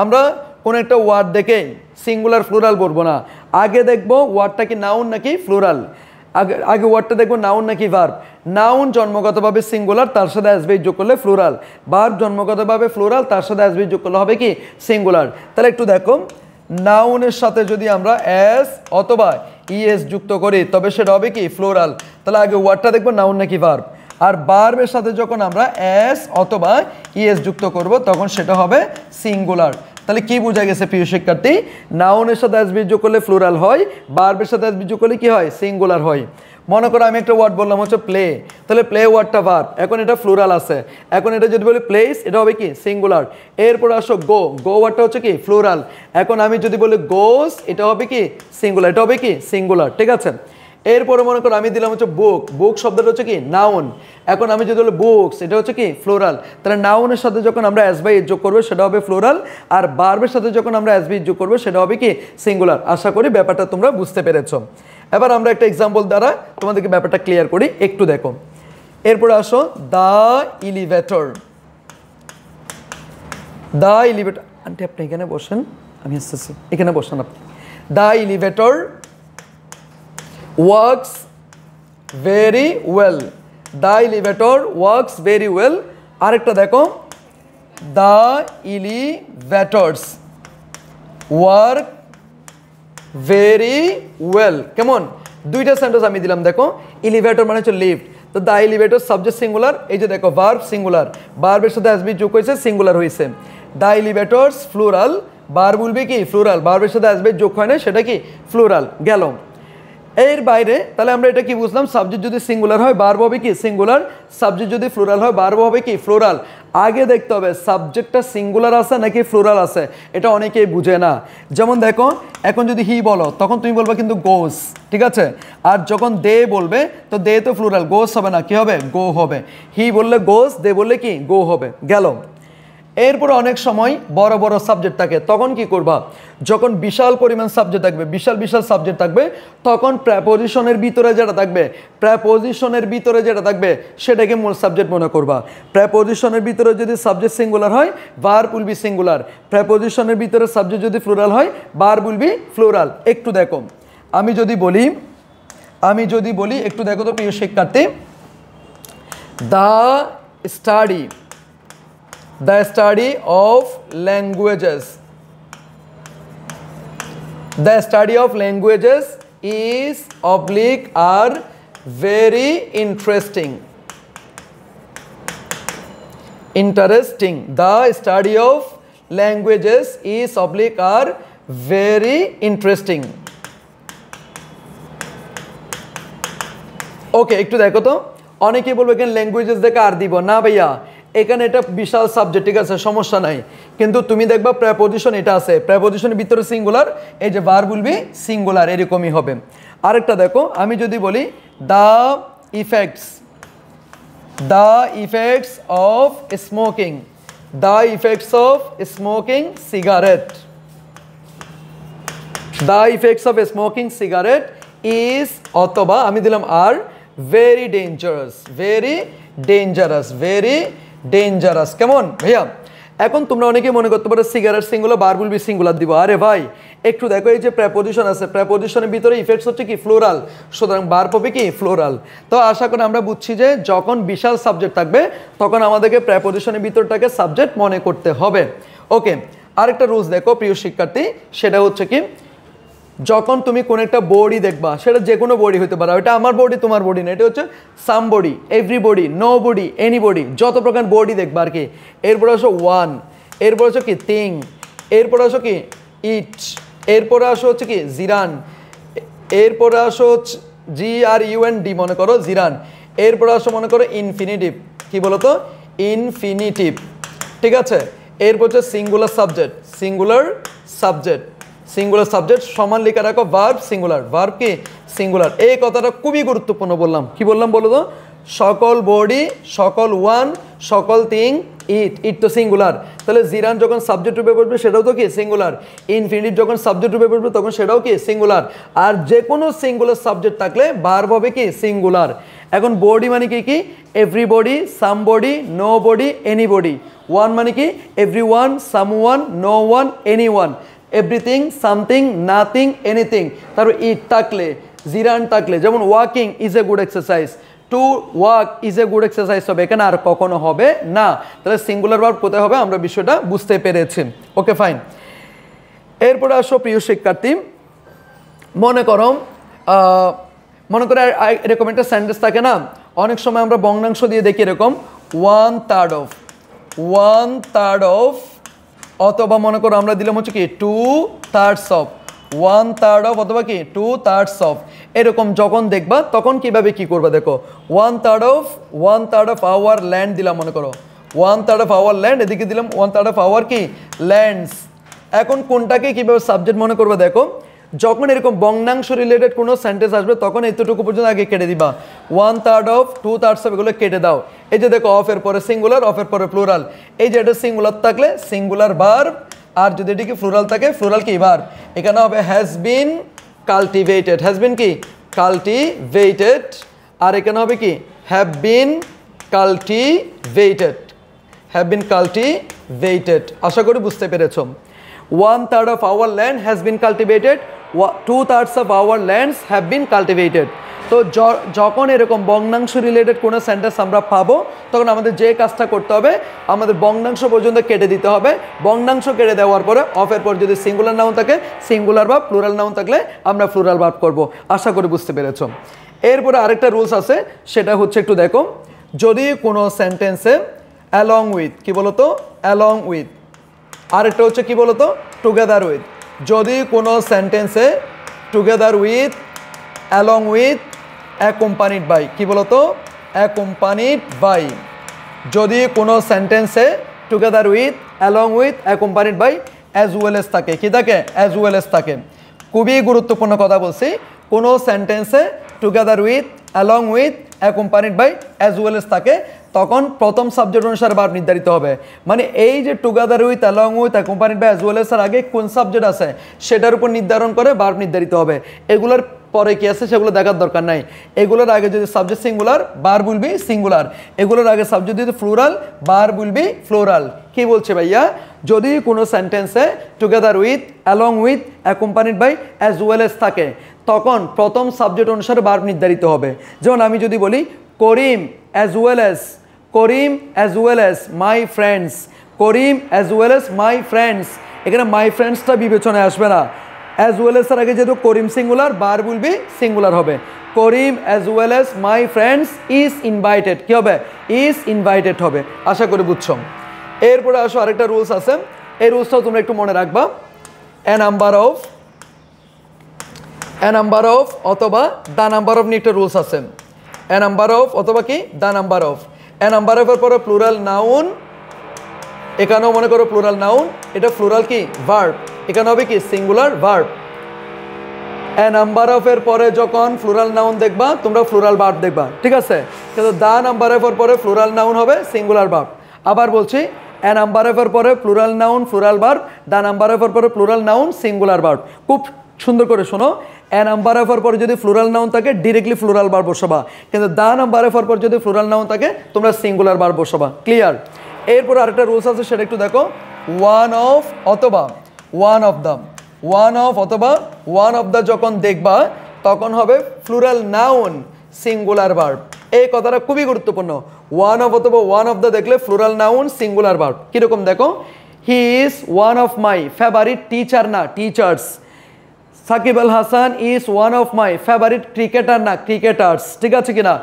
[SPEAKER 1] আমরা কোনো একটা ওয়ার্ড দেখে সিঙ্গুলার ফ্লুরাল বলবো না, আগে দেখবো ওয়ার্ডটা কি নাউন নাকি ফ্লুরাল। আগে ওয়ার্ডটা দেখবো নাউন নাকি ভার্ব। নাউন জন্মগতভাবে সিঙ্গুলার, তার সাথে অ্যাসবি যোগ করলে ফ্লুরাল। ভার্ব জন্মগতভাবে ফ্লুরাল, তার সাথে অ্যাসবি যোগ করলে হবে কি সিঙ্গুলার। তাহলে একটু দেখো, নাউনের সাথে যদি আমরা এস অথবা ইএস যুক্ত করি তবে সেটা হবে কি ফ্লুরাল। তাহলে আগে ওয়ার্ডটা দেখবো নাউন নাকি ভার্ব, আর ভার্বের সাথে যখন আমরা এস অথবা ইএস যুক্ত করব তখন সেটা হবে সিঙ্গুলার। তাহলে কি বোঝা গেছে প্রিয় শিক্ষার্থী, নাউনের সাথে এসবি যোগ করলে ফ্লুরাল হয়, ভার্বের সাথে এসবি যোগ করলে কি হয় সিঙ্গুলার হয়। মনে করো আমি একটা ওয়ার্ড বললাম হচ্ছে প্লে, তাহলে প্লে ওয়ার্ডটা ভার্ব, এখন এটা ফ্লুরাল আছে, এখন এটা যদি বলি প্লেস এটা হবে কি সিঙ্গুলার। এরপর আসো গো, গো ওয়ার্ডটা হচ্ছে কি ফ্লুরাল, এখন আমি যদি বলি গোস এটা হবে কি সিঙ্গুলার, এটা হবে কি সিঙ্গুলার। ঠিক আছে, এরপরে মনে করো আমি দিলাম হচ্ছে বুক, বুক শব্দটা হচ্ছে কি নাউন, এখন আমি যদি বলি বুকস এটা হচ্ছে কি ফ্লোরাল। তাহলে নাউনের সাথে যখন আমরা এস বাই যোগ করবো সেটা হবে ফ্লোরাল, আর ভার্বের সাথে যখন আমরা এস বাই যোগ করবো সেটা হবে কি সিঙ্গুলার। আশা করি ব্যাপারটা তোমরা বুঝতে পেরেছো। এবার আমরা একটা এক্সাম্পল দ্বারা তোমাদেরকে ব্যাপারটা ক্লিয়ার করি, একটু দেখো। এরপরে আসো the elevator, the elevator, aunty আপনি এখানে বসেন, আমি আসতেছি, এখানে বসেন আপনি। The elevator works very well, the elevator works very well। আরেকটা দেখো, the elevators work very well। কেমন দুইটা সেন্টেন্স আমি দিলাম, দেখো এলিভেটর মানে হচ্ছে লিফট, তো দ্য এলিভেটর সাবজেক্ট সিঙ্গুলার, এই যে দেখো ভার্ব সিঙ্গুলার, ভার্বের সাথে এসবি যোগ হয়েছে সিঙ্গুলার হয়েছে। দ্য এলিভেটরস ফ্লুরাল, ভার্ব বলবে কি ফ্লুরাল, ভার্বের সাথে এসবি যোগ হয় না সেটা কি ফ্লুরাল। গেল এর বাইরে, তাহলে আমরা এটা কি বুঝলাম, সাবজেক্ট যদি সিঙ্গুলার হয় ভার্ব হবে কি সিঙ্গুলার, সাবজেক্ট যদি ফ্লুরাল হয় ভার্ব হবে কি ফ্লুরাল। আগে দেখতে হবে সাবজেক্টটা সিঙ্গুলার আছে নাকি ফ্লুরাল আছে, এটা অনেকেই বুঝে না। যেমন দেখো এখন যদি হি বলো তখন তুমি বলবে কিন্তু গোস, ঠিক আছে, আর যখন দে বলবে তো দে তো ফ্লুরাল, গোস হবে না, কি হবে গো হবে। হি বললে গোস, দে বললে কি গো হবে। গেল এরপর অনেক সময় বড় বড় সাবজেক্ট থাকে, তখন কি করবা, যখন বিশাল পরিমাণ সাবজেক্ট থাকবে, বিশাল বিশাল সাবজেক্ট থাকবে, তখন প্রেপোজিশনের ভিতরে যেটা থাকবে, প্রেপোজিশনের ভিতরে যেটা থাকবে সেটাকে মূল সাবজেক্ট মনে করবা। প্রেপোজিশনের ভিতরে যদি সাবজেক্ট সিঙ্গুলার হয় ভার্ব উইল বি সিঙ্গুলার, প্রেপোজিশনের ভিতরে সাবজেক্ট যদি ফ্লুরাল হয় ভার্ব উইল বি ফ্লুরাল। একটু দেখো, আমি যদি বলি একটু দেখো তো প্রিয় শিক্ষার্থী, the study of languages, The study of languages is oblique are very interesting. Interesting. The study of languages is oblique are very interesting. ওকে, একটু দেখো তো, অনেকেই বলবে এখানে ল্যাঙ্গুয়েজেস দেখে আর দিব না ভাইয়া, এখানে এটা বিশাল সাবজেক্ট, ঠিক আছে, সমস্যা নাই, কিন্তু তুমি দেখবা প্রেপোজিশন এটা আছে, প্রেপোজিশনের ভিতরে সিঙ্গুলার, এই যে ভার্ব উইল বি সিঙ্গুলার, এরকমই হবে। আরেকটা দেখো, আমি যদি বলি the effects of smoking, the effects of smoking cigarette, the effects of smoking cigarette is, অথবা আমি দিলাম are, very dangerous, very dangerous, very dangerous. কেমন ভাইয়া? এখন তোমরা অনেকেই মনে করতে পারো cigarette singular, verb will be singular দিব। আরে ভাই একটু দেখো, এই যে প্রেপোজিশন আছে, প্রেপোজিশনের ভিতরে ইফেক্টস হচ্ছে কি ফ্লোরাল, সুতরাং ভার্ব হবে কি ফ্লোরাল। তো আশা করি আমরা বুঝছি যে যখন বিশাল সাবজেক্ট থাকবে তখন আমাদেরকে প্রেপোজিশনের ভিতরটাকে সাবজেক্ট মনে করতে হবে। ওকে, আরেকটা রুলস দেখো প্রিয় শিক্ষার্থী, সেটা হচ্ছে কি যখন তুমি কোন একটা বডি দেখবা, সেটা যে কোনো বডি হতে পারে, এটা আমার বডি তোমার বডি না, এটা হচ্ছে somebody, everybody, nobody, anybody, যত প্রকার বডি দেখবা আর কি। এরপরে আসো ওয়ান, এরপরে আসো কি থিং, এরপরে আসো কি ইট, এরপরে আসো হচ্ছে কি জিরান, এরপরে আসো GRUND মনে করো জিরান, এরপরে আসো মনে করো ইনফিনিটিভ, কি বলো তো ইনফিনিটিভ, ঠিক আছে। এরপর হচ্ছে singular subject, singular subject, singular subject সমান লিখে রাখো ভার্ব সিঙ্গুলার, ভার্ব কি সিঙ্গুলার। এই কথাটা খুবই গুরুত্বপূর্ণ বললাম, কি বললাম বলো তো, সকল বডি, সকল ওয়ান, সকল থিং, ইট তো সিঙ্গুলার, তাহলে জিরান যখন সাবজেক্ট রূপে পড়বে সেটাও তো কি সিঙ্গুলার, ইনফিনিটিভ যখন সাবজেক্ট রূপে পড়বে তখন সেটাও কি সিঙ্গুলার। আর যে কোনো সিঙ্গুলার সাবজেক্ট থাকলে ভার্ব হবে কি সিঙ্গুলার। এখন বডি মানে কি কি, everybody, somebody, nobody, anybody. One মানে কি everyone, someone, no one, anyone. Everything, something, nothing, anything. তারপর ইট থাকলে, জিরান থাকলে, যেমন walking is a good exercise, to walk is a good exercise হবে, এখানে আর কখনো হবে না। তাহলে সিঙ্গুলার ভার্ব কোথায় হবে আমরা বিষয়টা বুঝতে পেরেছি। Okay fine. এরপরে আসো প্রিয় শিক্ষার্থী, মনে করো এরকম একটা সেন্টেন্স থাকে না, অনেক সময় আমরা ভগ্নাংশ দিয়ে দেখি এরকম 1/3 অফ, অথবা মনে করো আমরা দিলাম হচ্ছে কি 2/3 অফ, 1/3 অফ অথবা কি 2/3 অফ। এরকম যখন দেখবা তখন কিভাবে কি করবা দেখো, 1/3 অফ আওয়ার ল্যান্ড দিলাম, মনে করো 1/3 অফ আওয়ার ল্যান্ড, এদিকে দিলাম 1/3 অফ আওয়ার কি ল্যান্ডস। এখন কোনটাকে কিভাবে সাবজেক্ট মনে করবে দেখো, যখন এরকম ভগ্নাংশ রিলেটেড কোনো সেন্টেন্স আসবে তখন এতটুকু পর্যন্ত আগে কেটে দিবা, 1/3 অফ, 2/3 অফ, এগুলো কেটে দাও। এই যে দেখো অফের পরে সিঙ্গুলার, অফের পরে প্লুরাল, এই যে এটা সিঙ্গুলার থাকলে সিঙ্গুলার ভার্ব, আর যদি এটিকে প্লুরাল থাকে প্লুরাল কি ভার্ব। এখানে হবে has been cultivated, has been কি কাল্টিভেটেড, আর এখানে হবে কি have been cultivated, have been cultivated. আশা করি বুঝতে পেরেছ। 1/3 of our land has been cultivated, 2/3 of our lands have been cultivated. তো যখন এরকম ভগ্নাংশ রিলেটেড কোনো সেন্টেন্স আমরা পাবো তখন আমাদের যে কাজটা করতে হবে, আমাদের ভগ্নাংশ পর্যন্ত কেটে দিতে হবে। ভগ্নাংশ কেটে দেওয়ার পরে অফের পর যদি সিঙ্গুলার নাউন থাকে সিঙ্গুলার বা প্লুরাল নাউন থাকলে আমরা প্লুরাল ভার্ব করব। আশা করি বুঝতে পেরেছ। এরপরে আরেকটা রুলস আছে, সেটা হচ্ছে একটু দেখো, যদি কোনো সেন্টেন্সে অ্যালং উইথ, কি বলতো অ্যালং উইথ, আরেকটা হচ্ছে কি বলতো টুগেদার উইথ, যদি কোনো সেন্টেন্সে together with, along with, accompanied by, কি বলতো অ্যাকম্পানিড বাই, যদি কোনো সেন্টেন্সে together with, along with, accompanied by, as well as থাকে, কি থাকে অ্যাজ ওয়েল এস থাকে। খুবই গুরুত্বপূর্ণ কথা বলছি, কোনো সেন্টেন্সে together with, along with, accompanied by, as well as থাকে তখন প্রথম সাবজেক্ট অনুসারে ভার্ব নির্ধারিত হবে। মানে এই যে together with, along with, accompanied by, as well as এর আগে কোন সাবজেক্ট আছে সেটার উপর নির্ধারণ করে ভার্ব নির্ধারিত হবে। এগুলোর পরে কি আছে সেগুলো দেখার দরকার নাই। এগুলোর আগে যদি subject singular verb will be singular, এগুলোর আগে সাবজেক্ট যদি plural verb will be plural. কি বলছে ভাইয়া, যদি কোনো সেন্টেন্সে together with, along with, accompanied by, as well as থাকে তখন প্রথম সাবজেক্ট অনুসারে ভার্ব নির্ধারিত হবে। যেমন আমি যদি বলি Karim as well as, Karim as well as my friends, Karim as well as my friends, এখানে মাই ফ্রেন্ডসটা বিবেচনায় আসবে না, অ্যাজ ওয়েল এস এর আগে যেহেতু Karim singular, verb will be singular হবে। Karim as well as my friends is invited, কী হবে? ইজ ইনভাইটেড হবে। আশা করি বুঝছো। এরপরে আসো আরেকটা রুলস আছে, এই রুলসটাও তোমরা একটু মনে রাখবা। এ নাম্বার অফ অথবা দ্য নাম্বার অফ নিয়ে একটা রুলস আছে। এ নাম্বার অফ অথবা কি the number of. A number of এর পরে প্লুরাল নাউন, এখানেও মনে করো প্লুরাল নাউন, এটা প্লুরাল কি ভার্ব, এখানে হবে কি singular verb. A number of এর পরে যখন প্লুরাল নাউন দেখবা তোমরা প্লুরাল ভার্ব দেখবা, ঠিক আছে? কিন্তু দ্য নাম্বার অফ এর পরে প্লুরাল নাউন হবে সিঙ্গুলার ভার্ব। আবার বলছি, এ নাম্বার অফ এর পরে plural noun plural verb, the number of এর পরে প্লুরাল নাউন সিঙ্গুলার ভার্ব। খুব সুন্দর করে শোনো, এ নাম্বার অফ এর পরে যদি প্লুরাল নাউন থাকে ডিরেক্টলি প্লুরাল ভার্ব বসাবা, কিন্তু দ্য নাম্বার অফ এর পর যদি প্লুরাল নাউন থাকে তোমরা সিঙ্গুলার ভার্ব বসাবা। ক্লিয়ার? এরপর আরেকটা রুলস আছে, সেটা একটু দেখো। ওয়ান অফ অথবা one of the, one of অথবা ওয়ান অফ দ্য যখন দেখবা তখন হবে প্লুরাল নাউন সিঙ্গুলার ভার্ব। এই কথাটা খুবই গুরুত্বপূর্ণ। ওয়ান অফ অথবা ওয়ান অফ দ্য দেখলে প্লুরাল নাউন সিঙ্গুলার ভার্ব। কীরকম দেখো, he is one of my favourite teacher, না teachers. Shakib Al Hasan is one of my favourite cricketer, না ক্রিকেটার্স। ঠিক আছে কিনা?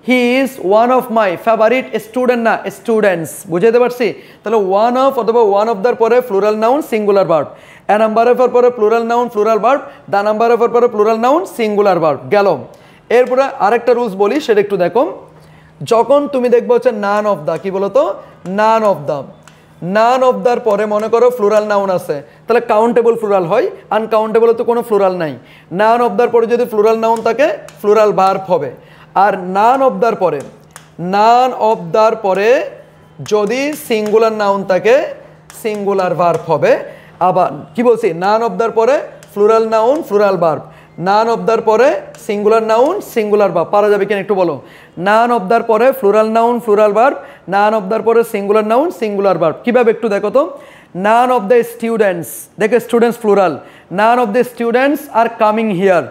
[SPEAKER 1] He is one of my favourite student, না স্টুডেন্টস। বুঝাতে পারছি? তাহলে ওয়ান অফ অথবা ওয়ান অফ দ্যার পরে plural noun singular verb. A number of এর পরে plural noun plural verb, the number of এর পরে প্লুরাল নাউন সিঙ্গুলার ভার্ব। গেল। এরপরে আরেকটা রুলস বলি, সেটা একটু দেখো। যখন তুমি দেখবো হচ্ছে নান অফ দ্য, কি বলতো? None of the. None of দ্যার পরে মনে করো প্লুরাল নাউন আছে, তাহলে কাউন্টেবল প্লুরাল হয়, আনকাউন্টেবল তো কোনো প্লুরাল নাই। নান অফ দ্যার পরে যদি প্লুরাল নাউন থাকে প্লুরাল ভার্ব হবে। আর নান অফ দ্যার পরে, নান অফ দ্যার পরে যদি সিঙ্গুলার নাউন থাকে সিঙ্গুলার ভার্ব হবে। আবার কি বলছি, নান অফ দ্যার পরে plural noun plural verb, none of দ্যার পরে সিঙ্গুলার নাউন সিঙ্গুলার ভার্ব। পারা যাবে কিনা একটু বলো। নান অফ দ্যার পরে plural noun plural verb, none of দ্যার পরে সিঙ্গুলার নাউন সিঙ্গুলার ভার্ব। কীভাবে একটু দেখো তো। নান অফ দ্য স্টুডেন্টস, দেখো students plural, none of the students are coming here,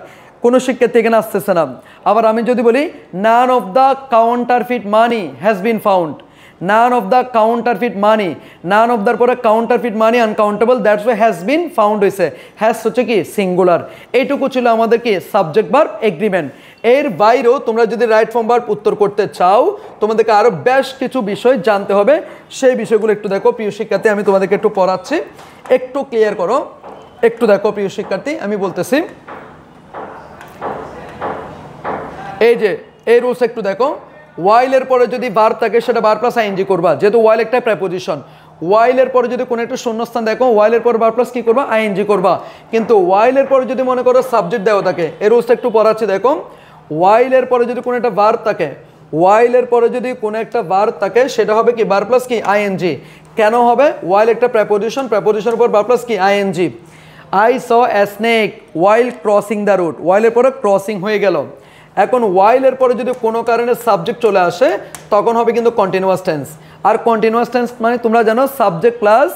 [SPEAKER 1] কোনো শিক্ষার্থী এখানে আসতেছে না। আবার আমি যদি বলি none of the counterfeit money has been found, none of the counterfeit money, none of দ্যার পরে counterfeit money uncountable, that's why has been found হয়েছে। হ্যাজ হচ্ছে কি সিঙ্গুলার। এইটুকু ছিল আমাদের কি সাবজেক্ট ভার্ব এগ্রিমেন্ট। এর বাইরেও তোমরা যদি রাইট ফর্ম ভার্ব উত্তর করতে চাও তোমাদেরকে আরও বেশ কিছু বিষয় জানতে হবে। সেই বিষয়গুলো একটু দেখো প্রিয় শিক্ষার্থী, আমি তোমাদেরকে একটু পড়াচ্ছি, একটু ক্লিয়ার করো। একটু দেখো প্রিয় শিক্ষার্থী, আমি বলতেছি। এই যে এই রুলস একটু দেখো। ওয়াইলের পরে যদি ভার্ব থাকে সেটা ভার্ব প্লাস আইএনজি করবা, যেহেতু ওয়াইল একটা প্রেপোজিশন। ওয়াইলের পরে যদি কোনো একটা শূন্যস্থান দেখো ওয়াইলের পরে ভার্ব প্লাস কি করবা, আইএনজি করবা। কিন্তু ওয়াইলের পরে যদি মনে করো সাবজেক্ট দেওয়া থাকে, এই রুলসটা একটু পড়াচ্ছি দেখো। ওয়াইলের পরে যদি কোনো একটা ভার্ব থাকে, ওয়াইলের পরে যদি কোনো একটা ভার্ব থাকে সেটা হবে কি ভার্ব প্লাস কি আইএনজি। কেন হবে? ওয়াইল একটা প্রেপোজিশন, প্রেপোজিশনের পর ভার্ব প্লাস কি ING. I saw a snake while crossing the road, ওয়াইলের পরে ক্রসিং হয়ে গেল। এখন ওয়াইলের পরে যদি কোনো কারণে সাবজেক্ট চলে আসে তখন হবে কিন্তু কন্টিনিউয়াস টেন্স। আর কন্টিনিউয়াস টেন্স মানে তোমরা জানো subject plus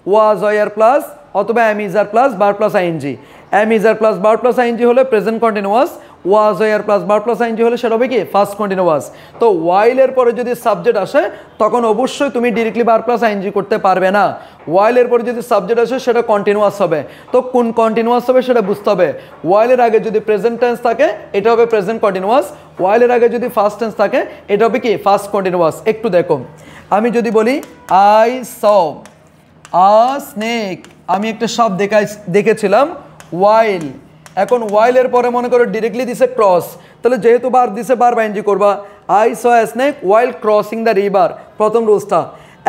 [SPEAKER 1] was were plus অথবা am is are plus verb plus ING. Am is are plus verb plus ING হলে present continuous, was were plus verb plus ING হলে সেটা হবে কি ফার্স্ট কন্টিনিউয়াস। তো ওয়াইলের পরে যদি সাবজেক্ট আসে তখন অবশ্যই তুমি ডিরেক্টলি ভার্ব প্লাস আইএনজি করতে পারবে না। ওয়াইলের পরে যদি সাবজেক্ট আসে সেটা কন্টিনিউয়াস হবে। তো কোন কন্টিনিউয়াস হবে সেটা বুঝতে হবে। ওয়াইলের আগে যদি প্রেজেন্ট টেন্স থাকে এটা হবে প্রেজেন্ট কন্টিনিউয়াস, ওয়াইলের আগে যদি ফার্স্ট টেন্স থাকে এটা হবে কি ফার্স্ট কন্টিনিউয়াস। একটু দেখো, আমি যদি বলি আই স আ স্নেক, আমি একটা শব্দ দেখেছিলাম ওয়াইল। এখন ওয়াইলের পরে মনে করো ডিরেক্টলি দিছে ক্রস, তাহলে যেহেতু বার দিছে বার আইএনজি করবা। I saw a snake while crossing the river, প্রথম রুলসটা।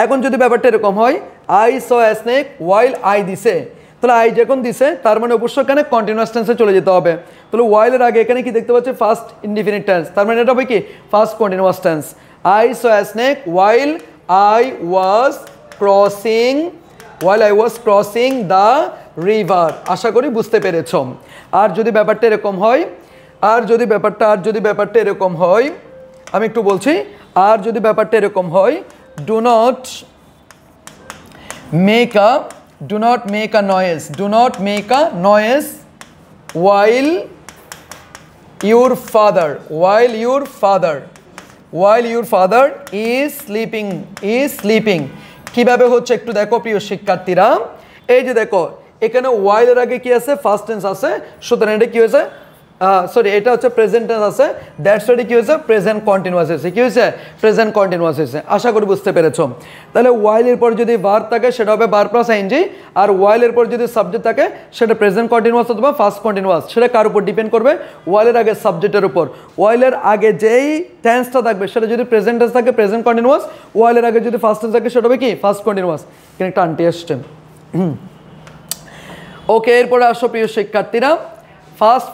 [SPEAKER 1] এখন যদি ব্যাপারটা এরকম হয় I saw a snake while I দিছে, তাহলে আই যখন দিছে তার মানে অবশ্যই এখানে কন্টিনিউয়াস টেন্সে চলে যেতে হবে। তাহলে ওয়াইলের আগে এখানে কি দেখতে পাচ্ছি ফার্স্ট ইনডিফিনিট টেন্স, তার মানে এটা হবে কি first continuous tense. I saw a snake while I was crossing, while I was crossing the river। আশা করি বুঝতে পেরেছ। আর যদি ব্যাপারটা এরকম হয়, আর যদি ব্যাপারটা এরকম হয়, আমি একটু বলছি, আর যদি ব্যাপারটা এরকম হয় do not make a noise while your father is sleeping। কিভাবে হচ্ছে একটু দেখো প্রিয় শিক্ষার্থীরা। এই যে দেখো এখানে ওয়াইল এর আগে কি আছে ফার্স্ট টেন্স আছে সুতরাং এটা কি হয়েছে সরি এটা হচ্ছে প্রেজেন্ট টেন্স আছে দ্যাটস ওয়াই কি হয়েছে প্রেজেন্ট কন্টিনিউয়াস হয়েছে কি হয়েছে প্রেজেন্ট কন্টিনিউয়াস হয়েছে আশা করি বুঝতে পেরেছো তাহলে ওয়াইল এর পর যদি ভার্ব থাকে সেটা হবে ভার্ব প্লাস আইএনজি আর ওয়াইল এর পর যদি সাবজেক্ট থাকে সেটা প্রেজেন্ট কন্টিনিউয়াস অথবা ফার্স্ট কন্টিনিউয়াস সেটা কার উপর ডিপেন্ড করবে ওয়াইল এর আগে সাবজেক্টের উপর ওয়াইল এর আগে যেই টেন্সটা থাকবে সেটা যদি প্রেজেন্ট টেন্স থাকে প্রেজেন্ট কন্টিনিউয়াস ওয়াইল এর আগে যদি ফার্স্ট টেন্স থাকে সেটা হবে কি ফার্স্ট কন্টিনিউয়াস এখানে একটা আন্টি আসছে ওকে এরপরে আসো প্রিয় শিক্ষার্থীরা ফার্স্ট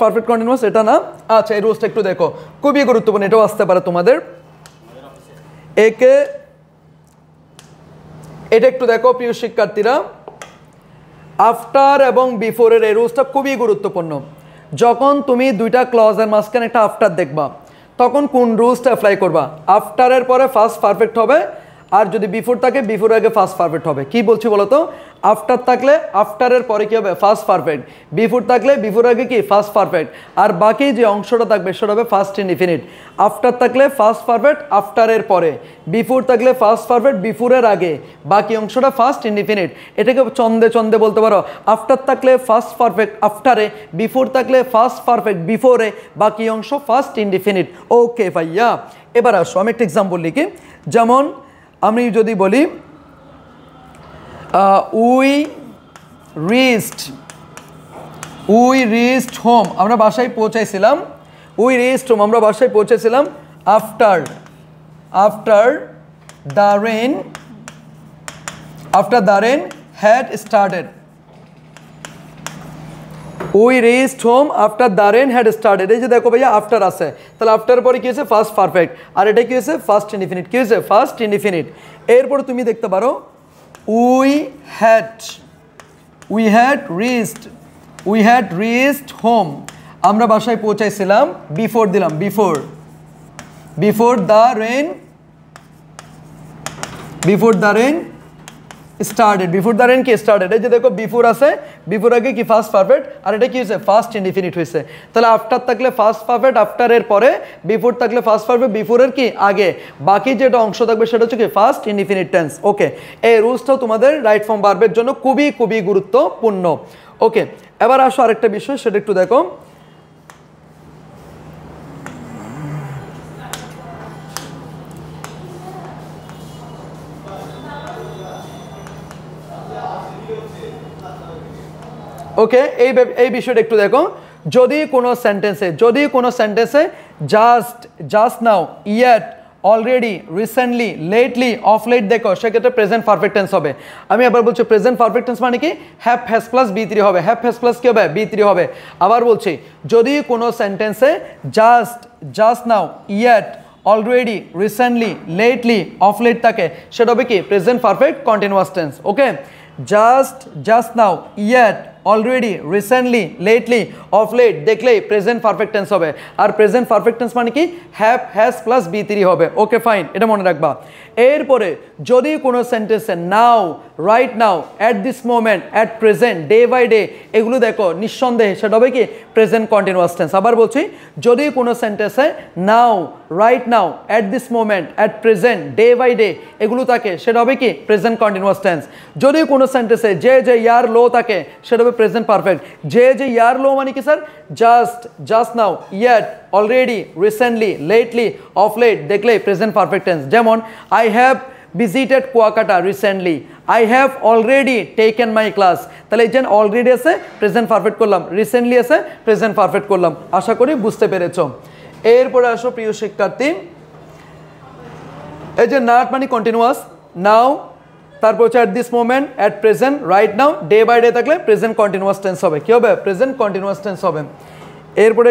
[SPEAKER 1] পারফেক্ট কন্টিনিউয়াস এটা না আচ্ছা এই রুলসটা একটু দেখো খুবই গুরুত্বপূর্ণ এটাও আসতে পারে তোমাদের এটা একটু দেখো প্রিয় শিক্ষার্থীরা আফটার এবং বিফোরের এই রুলসটা খুবই গুরুত্বপূর্ণ যখন তুমি দুইটা ক্লজের মাঝখানে একটা আফটার দেখবা তখন কোন রুলসটা অ্যাপ্লাই করবা আফটারের পরে ফার্স্ট পারফেক্ট হবে আর যদি বিফোর থাকে বিফোর আগে ফার্স্ট পারফেক্ট হবে কি বলছি বলো তো আফটার থাকলে আফটারের পরে কি হবে ফার্স্ট পারফেক্ট বিফোর থাকলে বিফোর আগে কি ফার্স্ট পারফেক্ট আর বাকি যে অংশটা থাকবে সেটা হবে ফার্স্ট ইনডিফিনিট আফটার থাকলে ফার্স্ট পারফেক্ট আফটারের পরে বিফোর থাকলে ফার্স্ট পারফেক্ট বিফোরের আগে বাকি অংশটা ফার্স্ট ইনডিফিনিট এটাকে চন্দে চন্দে বলতে পারো আফটার থাকলে ফার্স্ট পারফেক্ট আফটারে বিফোর থাকলে ফার্স্ট পারফেক্ট বিফোরে বাকি অংশ ফার্স্ট ইনডিফিনিট ওকে ভাইয়া এবার আসো আমি একটা এক্সাম্পল লিখি যেমন আমি যদি বলি উই রিচড হোম আমরা বাসায় পৌঁছাইছিলাম উই রিচড হোম আমরা বাসায় পৌঁছেছিলাম after the rain had started we reached home after the rain had started এই যে দেখো ভাইয়া আফটার আছে তাহলে আফটার পরে কি হয়েছে ফার্স্ট পারফেক্ট আর এটা কি হয়েছে ফার্স্ট ইনডিফিনিট কি হয়েছে ফার্স্ট ইনডিফিনিট এরপর তুমি দেখতে পারো উই হ্যাড রিচড হোম আমরা বাসায় পৌঁছাইছিলাম বিফোর দিলাম বিফোর দ্য রেন স্টার্টেড কি স্টার্টেড এই যে দেখো বিফোর আছে বিফোর আগে কি ফার্স্ট পারফেক্ট আর এটা কি হয়েছে ফার্স্ট ইনডিফিনিট হয়েছে তাহলে আফটার থাকলে ফার্স্ট পারফেক্ট আফটারের পরে বিফোর থাকলে ফার্স্ট পারফেক্ট বিফোরের কি আগে বাকি যেটা অংশ থাকবে সেটা হচ্ছে কি ফার্স্ট ইনডিফিনিট টেন্স ওকে এই রুলসটাও তোমাদের রাইট ফর্ম ভার্বের জন্য খুবই খুবই গুরুত্বপূর্ণ ওকে এবার আসো আরেকটা বিষয় সেটা একটু দেখো ওকে এই বিষয়টা একটু দেখো যদি কোনো সেন্টেন্সে just now yet already recently lately of late দেখো সেক্ষেত্রে প্রেজেন্ট পারফেক্ট টেন্স হবে আমি আবার বলছি প্রেজেন্ট পারফেক্ট টেন্স মানে কি হ্যাভ হ্যাজ প্লাস বি3 হবে হ্যাভ হ্যাজ প্লাস কি হবে বি3 হবে আবার বলছি যদি কোনো সেন্টেন্সে just now yet already recently lately of late থাকে সেটা হবে কি present perfect continuous tense okay just now yet already recently lately of late দেখলেই প্রেজেন্ট পারফেক্ট টেন্স হবে আর প্রেজেন্ট পারফেক্ট টেন্স মানে কি হ্যাভ হ্যাজ প্লাস বি3 হবে ওকে ফাইন এটা মনে রাখবা এরপরে যদি কোনো সেন্টেন্সে now right now at this moment at present day by day এগুলো দেখো নিঃসন্দেহে সেটা হবে কি প্রেজেন্ট কন্টিনিউয়াস টেন্স আবার বলছি যদি কোনো সেন্টেন্সে now right now at this moment at present day by day এগুলো থাকে সেটা হবে কি প্রেজেন্ট কন্টিনিউয়াস টেন্স যদি কোনো সেন্টেন্সে যে ইয়ার লো থাকে সেটা হবে প্রেজেন্ট পারফেক্ট যে ইয়ার লো মানে কি sir just now yet already recently lately of late দেখলে প্রেজেন্ট পারফেক্ট টেন্স যেমন I have visited Kuakata recently I have already taken my class তাহলে এই যে অলরেডি আছে প্রেজেন্ট পারফেক্ট করলাম রিসেন্টলি আছে প্রেজেন্ট পারফেক্ট করলাম আশা করি বুঝতে পেরেছো এরপরে আসো প্রিয় শিক্ষার্থী এই যে নট মানে কন্টিনিউয়াস নাও তারপর হচ্ছে at this moment at present right now day by day থাকলে প্রেজেন্ট কন্টিনিউয়াস টেন্স হবে কি হবে প্রেজেন্ট কন্টিনিউয়াস টেন্স হবে এরপরে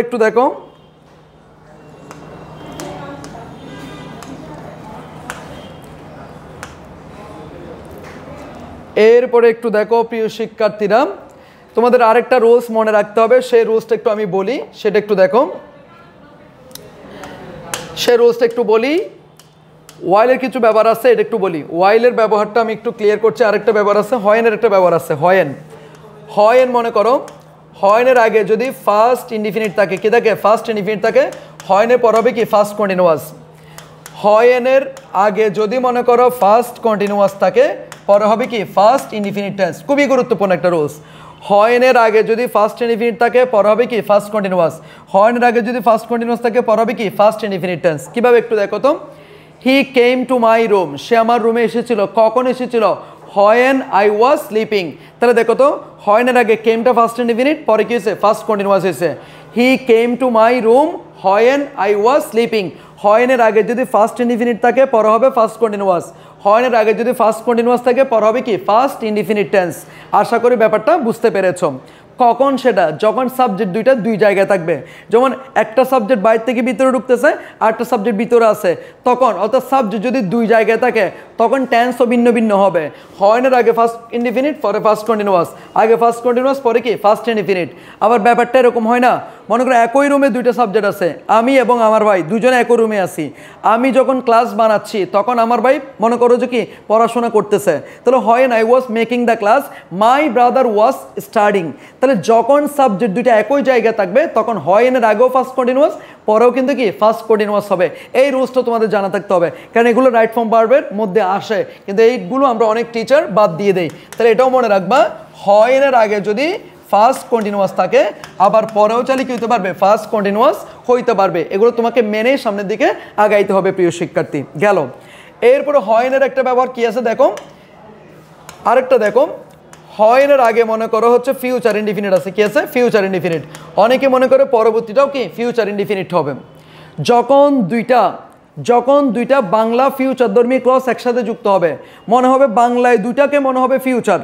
[SPEAKER 1] একটু দেখো প্রিয় শিক্ষার্থীরা তোমাদের আরেকটা রুলস মনে রাখতে হবে সেই রুলসটা একটু আমি বলি সেটা একটু দেখো ওয়াইলের কিছু ব্যবহার আছে এটা একটু বলি ওয়াইলের ব্যবহারটা আমি একটু ক্লিয়ার করছি আরেকটা ব্যবহার আছে হয়েনের একটা ব্যবহার আছে হয়েন মনে করো হয়েনের আগে যদি ফার্স্ট ইনডিফিনিট থাকে কি থাকে ফার্স্ট ইনডিফিনিট থাকে হয়েনের পর হবে কি ফার্স্ট কন্টিনিউয়াস হয়েনের আগে যদি মনে করো ফার্স্ট কন্টিনিউয়াস থাকে পরে হবে কি ফার্স্ট ইনডিফিনিট টেন্স। খুবই গুরুত্বপূর্ণ একটা রুলস। হয়েনের আগে যদি ফার্স্ট ইনডিফিনিট থাকে পরে হবে কি ফার্স্ট কন্টিনিউয়াস। হয়েনের আগে যদি ফার্স্ট কন্টিনিউয়াস থাকে পরে হবে কি ফার্স্ট ইনডিফিনিট টেন্স। কিভাবে একটু দেখো তো, হি কেম টু মাই রুম, সে আমার রুমে এসেছিল। কখন এসেছিল? When I was sleeping. তাহলে দেখো তো, হয়েনের আগে কেমটা ফার্স্ট ইনডিফিনিট, পরে কি হয়েছে ফার্স্ট কন্টিনিউয়াস হয়েছে। He came to my room when I was sleeping. হয়েনের আগে যদি ফার্স্ট ইনডিফিনিট থাকে পরে হবে ফার্স্ট কন্টিনিউয়াস। হয়েনের আগে যদি ফার্স্ট কন্টিনিউয়াস থাকে পরে হবে কি ফার্স্ট ইনডিফিনিট টেন্স। আশা করি ব্যাপারটা বুঝতে পেরেছো। কখন সেটা? যখন সাবজেক্ট দুইটা দুই জায়গায় থাকবে। যেমন একটা সাবজেক্ট বাইরে থেকে ভিতরে ঢুকতেছে আর একটা সাবজেক্ট ভিতরে আছে, তখন অর্থাৎ সাবজেক্ট যদি দুই জায়গায় থাকে তখন টেন্সও ভিন্ন ভিন্ন হবে। হয়েনের আগে ফার্স্ট ইনডিফিনিট পরে ফার্স্ট কন্টিনিউয়াস, আগে ফার্স্ট কন্টিনিউয়াস পরে কি ফার্স্ট ইনডিফিনিট। আবার ব্যাপারটা এরকম হয় না, মনে করো একই রুমে দুইটা সাবজেক্ট আছে, আমি এবং আমার ভাই দুজনে একই রুমে আছি। আমি যখন ক্লাস বানাচ্ছি তখন আমার ভাই মনে করো যে কি পড়াশোনা করতেছে, তাহলে when I was making the class my brother was studying. তাহলে যখন সাবজেক্ট দুইটা একই জায়গায় থাকবে তখন হোয়েনের আগেও ফার্স্ট কন্টিনিউয়াস পরেও কিন্তু কি ফার্স্ট কন্টিনিউয়াস হবে। এই রুলসটা তোমাদের জানা থাকতে হবে, কারণ এগুলো রাইট ফর্ম ভার্বের মধ্যে আসে, কিন্তু এইগুলো আমরা অনেক টিচার বাদ দিয়ে দেই। তাহলে এটাও মনে রাখবা, হোয়েনের আগে যদি ফার্স্ট কন্টিনিউয়াস থাকে আবার পরেও চাইলে কি হতে পারবে ফার্স্ট কন্টিনিউয়াস হইতে পারবে। এগুলো তোমাকে মেনে সামনের দিকে আগাইতে হবে প্রিয় শিক্ষার্থী। গেল। এরপরে হয়েনের একটা ব্যবহার কি আছে দেখো, আরেকটা দেখো, হয়েনের আগে মনে করো হচ্ছে ফিউচার ইনডিফিনিট আছে। কি আছে? Future indefinite. অনেকে মনে করে পরবর্তীটাও কি ফিউচার ইনডিফিনিট হবে। যখন দুইটা বাংলা ফিউচার ধর্মী ক্লজ একসাথে যুক্ত হবে, মনে হবে বাংলায় দুইটাকে মনে হবে ফিউচার,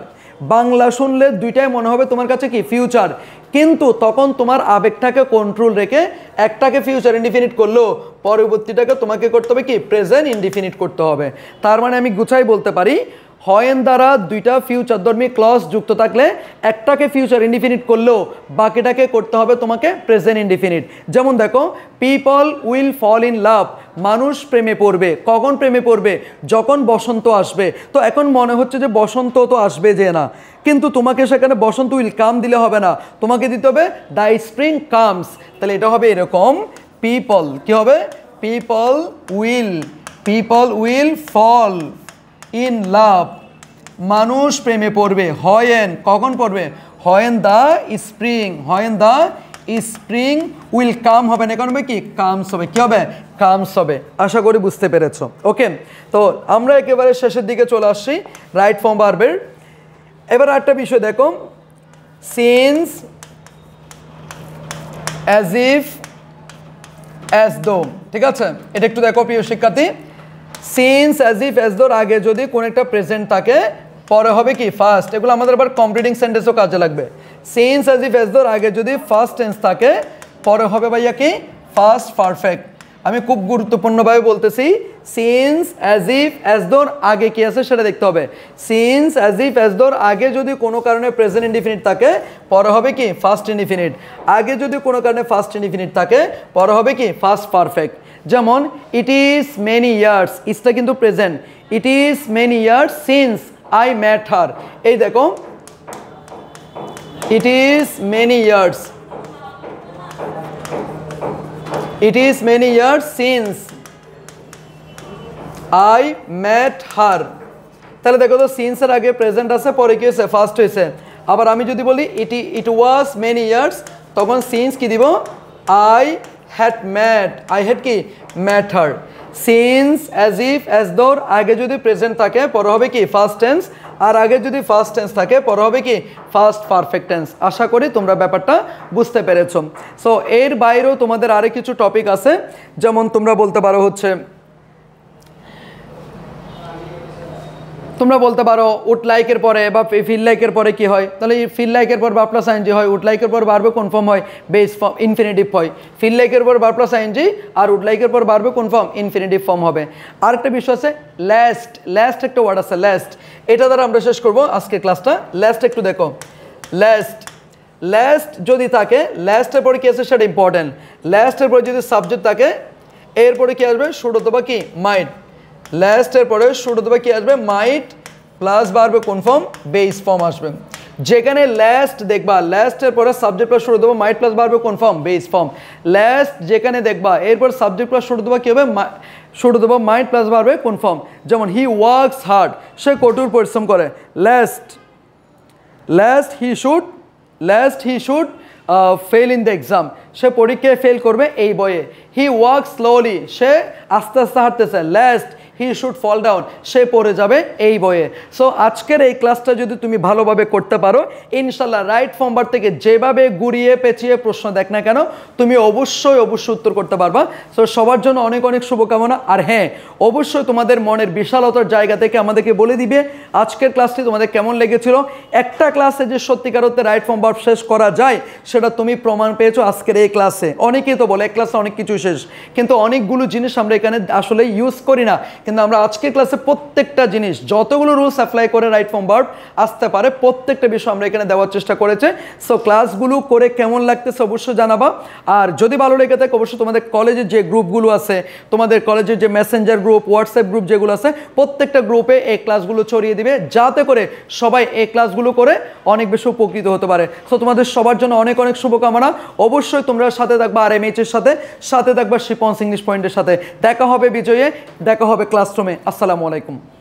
[SPEAKER 1] বাংলা শুনলে দুইটাই মনে হবে তোমার কাছে কি ফিউচার, কিন্তু তখন তোমার আবেগটাকে কন্ট্রোল রেখে একটাকে ফিউচার ইনডিফিনিট করলেও পরবর্তীটাকে তোমাকে করতে হবে কি প্রেজেন্ট ইনডিফিনিট করতে হবে। তার মানে আমি গুছাই বলতে পারি, হয়েন দ্বারা দুইটা ফিউচার ধর্মী ক্লজ যুক্ত থাকলে একটাকে ফিউচার ইনডিফিনিট করলেও বাকিটাকে করতে হবে তোমাকে প্রেজেন্ট ইনডিফিনিট। যেমন দেখো, people will fall in love, মানুষ প্রেমে পড়বে। কখন প্রেমে পড়বে? যখন বসন্ত আসবে। তো এখন মনে হচ্ছে যে বসন্ত তো আসবে যে না, কিন্তু তোমাকে সেখানে বসন্ত উইল কাম দিলে হবে না, তোমাকে দিতে হবে দ্য স্প্রিং কামস। তাহলে এটা হবে এরকম, পিপল কি হবে? People will fall in love, মানুষ প্রেমে পড়বে। হয়েন কখন পড়বে? When the spring will come হবে না, এখন হবে কি কামস হবে। কি হবে? কামস হবে। আশা করি বুঝতে পেরেছো। ওকে, তো আমরা একেবারে শেষের দিকে চলে আসছি রাইট ফর্ম ভার্বের। এবার একটা বিষয় দেখো, since, as if, as though. ঠিক আছে, এটা একটু দেখো প্রিয় শিক্ষার্থী। সিন্স, অ্যাজ ইফ, অ্যাজ দোর আগে যদি কোন একটা প্রেজেন্ট থাকে পরে হবে কি ফার্স্ট। এগুলো আমাদের আবার কমপ্লিটিং সেন্টেন্সও কাজে লাগবে। সিন্স, অ্যাজ ইফ, অ্যাজ দোর আগে যদি ফার্স্ট টেন্স থাকে পরে হবে ভাইয়া কি ফার্স্ট পারফেক্ট। আমি খুব গুরুত্বপূর্ণভাবে বলতেছি, সিন্স, অ্যাজ ইফ, অ্যাজ দোর আগে কি আছে সেটা দেখতে হবে। সিন্স, অ্যাজ ইফ, অ্যাজ দোর আগে যদি কোনো কারণে প্রেজেন্ট ইনডিফিনিট থাকে পরে হবে কি ফার্স্ট ইনডিফিনিট। আগে যদি কোনো কারণে ফার্স্ট ইনডিফিনিট থাকে পরে হবে কি ফার্স্ট পারফেক্ট। যেমন ইট ইজ মেনি ইয়ার্স, ইজটা কিন্তু present. It is many years since I met her. এই দেখো, it is many years, it is many years since I met her. তাহলে দেখো তো, সিন্সের আগে প্রেজেন্ট আছে পরে কি হয়েছে ফার্স্ট হয়েছে। আবার আমি যদি বলি ইট ওয়াজ মেনি ইয়ার্স, তখন সিন্স কি দিব? আই হ্যাড কি মেট হার। সিন্স, অ্যাজ ইফ, অ্যাজ দোর আগে যদি প্রেজেন্ট থাকে পরে হবে কি ফার্স্ট টেন্স, আর আগে যদি ফার্স্ট টেন্স থাকে পরে হবে কি ফার্স্ট পারফেক্ট টেন্স। আশা করি তোমরা ব্যাপারটা বুঝতে পেরেছো। সো এর বাইরেও তোমাদের আরো কিছু টপিক আছে, যেমন তোমরা বলতে পারো হচ্ছে, তোমরা বলতে পারো উড লাইকের পরে বা ফিল লাইকের পরে কি হয়? তাহলে ফিল লাইকের পর ভার্ব প্লাস আইএনজি হয়, উড লাইকের পর ভার্বে কোন ফর্ম হয়? বেস ফর্ম, ইনফিনিটিভ হয়। ফিল লাইকের পর ভার্ব প্লাস আইএনজি আর উড লাইকের পর ভার্বে কোন ফর্ম? ইনফিনিটিভ ফর্ম হবে। আরেকটা বিষয় আছে লাস্ট একটা ওয়ার্ড আছে লাস্ট, এটা দ্বারা আমরা শেষ করবো আজকের ক্লাসটা। লাস্ট একটু দেখো, লাস্ট যদি থাকে, লাস্টের পরে কি আছে সেটা ইম্পর্টেন্ট। লাস্টের পরে যদি সাবজেক্ট থাকে এরপরে কি আসবে? শুড অথবা কি মাইট। লাস্টের পরে শুড অথবা কি আসবে? মাইট প্লাস ভার্বে কোন ফর্ম? বেস ফর্ম আসবে। যেখানে লাস্ট দেখবা লাস্টের পরে সাবজেক্ট প্লাস শুরু দেবো মাইট প্লাস ভার্ব কোন ফর্ম বেস ফর্ম লাস্ট যেখানে দেখবা এরপর সাবজেক্ট প্লাস শুরু দেবো কি হবে শুরু দেবো মাইট প্লাস ভার্বে কোন ফর্ম যেমন হি ওয়ার্কস হার্ড সে কঠোর পরিশ্রম করে last he should fail in the exam সে পরীক্ষায় ফেল করবে এই বইয়ে হি ওয়ার্ক স্লোলি সে আস্তে আস্তে হাঁটতেছে last he should fall down সে পড়ে যাবে এই বইয়ে সো আজকের এই ক্লাসটা যদি তুমি ভালোভাবে করতে পারো ইনশাল্লাহ রাইট ফর্ম ভার্ব থেকে যেভাবে ঘুরিয়ে পেঁচিয়ে প্রশ্ন দেখ না কেন তুমি অবশ্যই উত্তর করতে পারবা সো সবার জন্য অনেক অনেক শুভকামনা আর হ্যাঁ অবশ্যই তোমাদের মনের বিশালতার জায়গা থেকে আমাদেরকে বলে দিবে আজকের ক্লাসটি তোমাদের কেমন লেগেছিল একটা ক্লাসে যে সত্যিকার অর্থে রাইট ফর্ম ভার্ব শেষ করা যায় সেটা তুমি প্রমাণ পেয়েছো আজকের এই ক্লাসে অনেকেই তো বলে এক ক্লাসে অনেক কিছু শেষ কিন্তু অনেকগুলো জিনিস আমরা এখানে আসলে ইউজ করি না কিন্তু আমরা আজকের ক্লাসে প্রত্যেকটা জিনিস যতগুলো রুলস অ্যাপ্লাই করে রাইট ফর্ম ভার্ব আসতে পারে প্রত্যেকটা বিষয় আমরা এখানে দেওয়ার চেষ্টা করেছে সো ক্লাসগুলো করে কেমন লাগতেছে অবশ্যই জানাবা আর যদি ভালো লেগে থাকে অবশ্যই তোমাদের কলেজের যে গ্রুপগুলো আছে তোমাদের কলেজের যে মেসেঞ্জার গ্রুপ হোয়াটসঅ্যাপ গ্রুপ যেগুলো আছে প্রত্যেকটা গ্রুপে এই ক্লাসগুলো ছড়িয়ে দিবে যাতে করে সবাই এই ক্লাসগুলো করে অনেক বেশি উপকৃত হতে পারে সো তোমাদের সবার জন্য অনেক অনেক শুভকামনা অবশ্যই তোমরা সাথে থাকবা RMH এর সাথে থাকবা শিপন্স ইংলিশ পয়েন্টের সাথে দেখা হবে বিজয়ে দেখা হবে ক্লাসরুমে আসসালামু আলাইকুম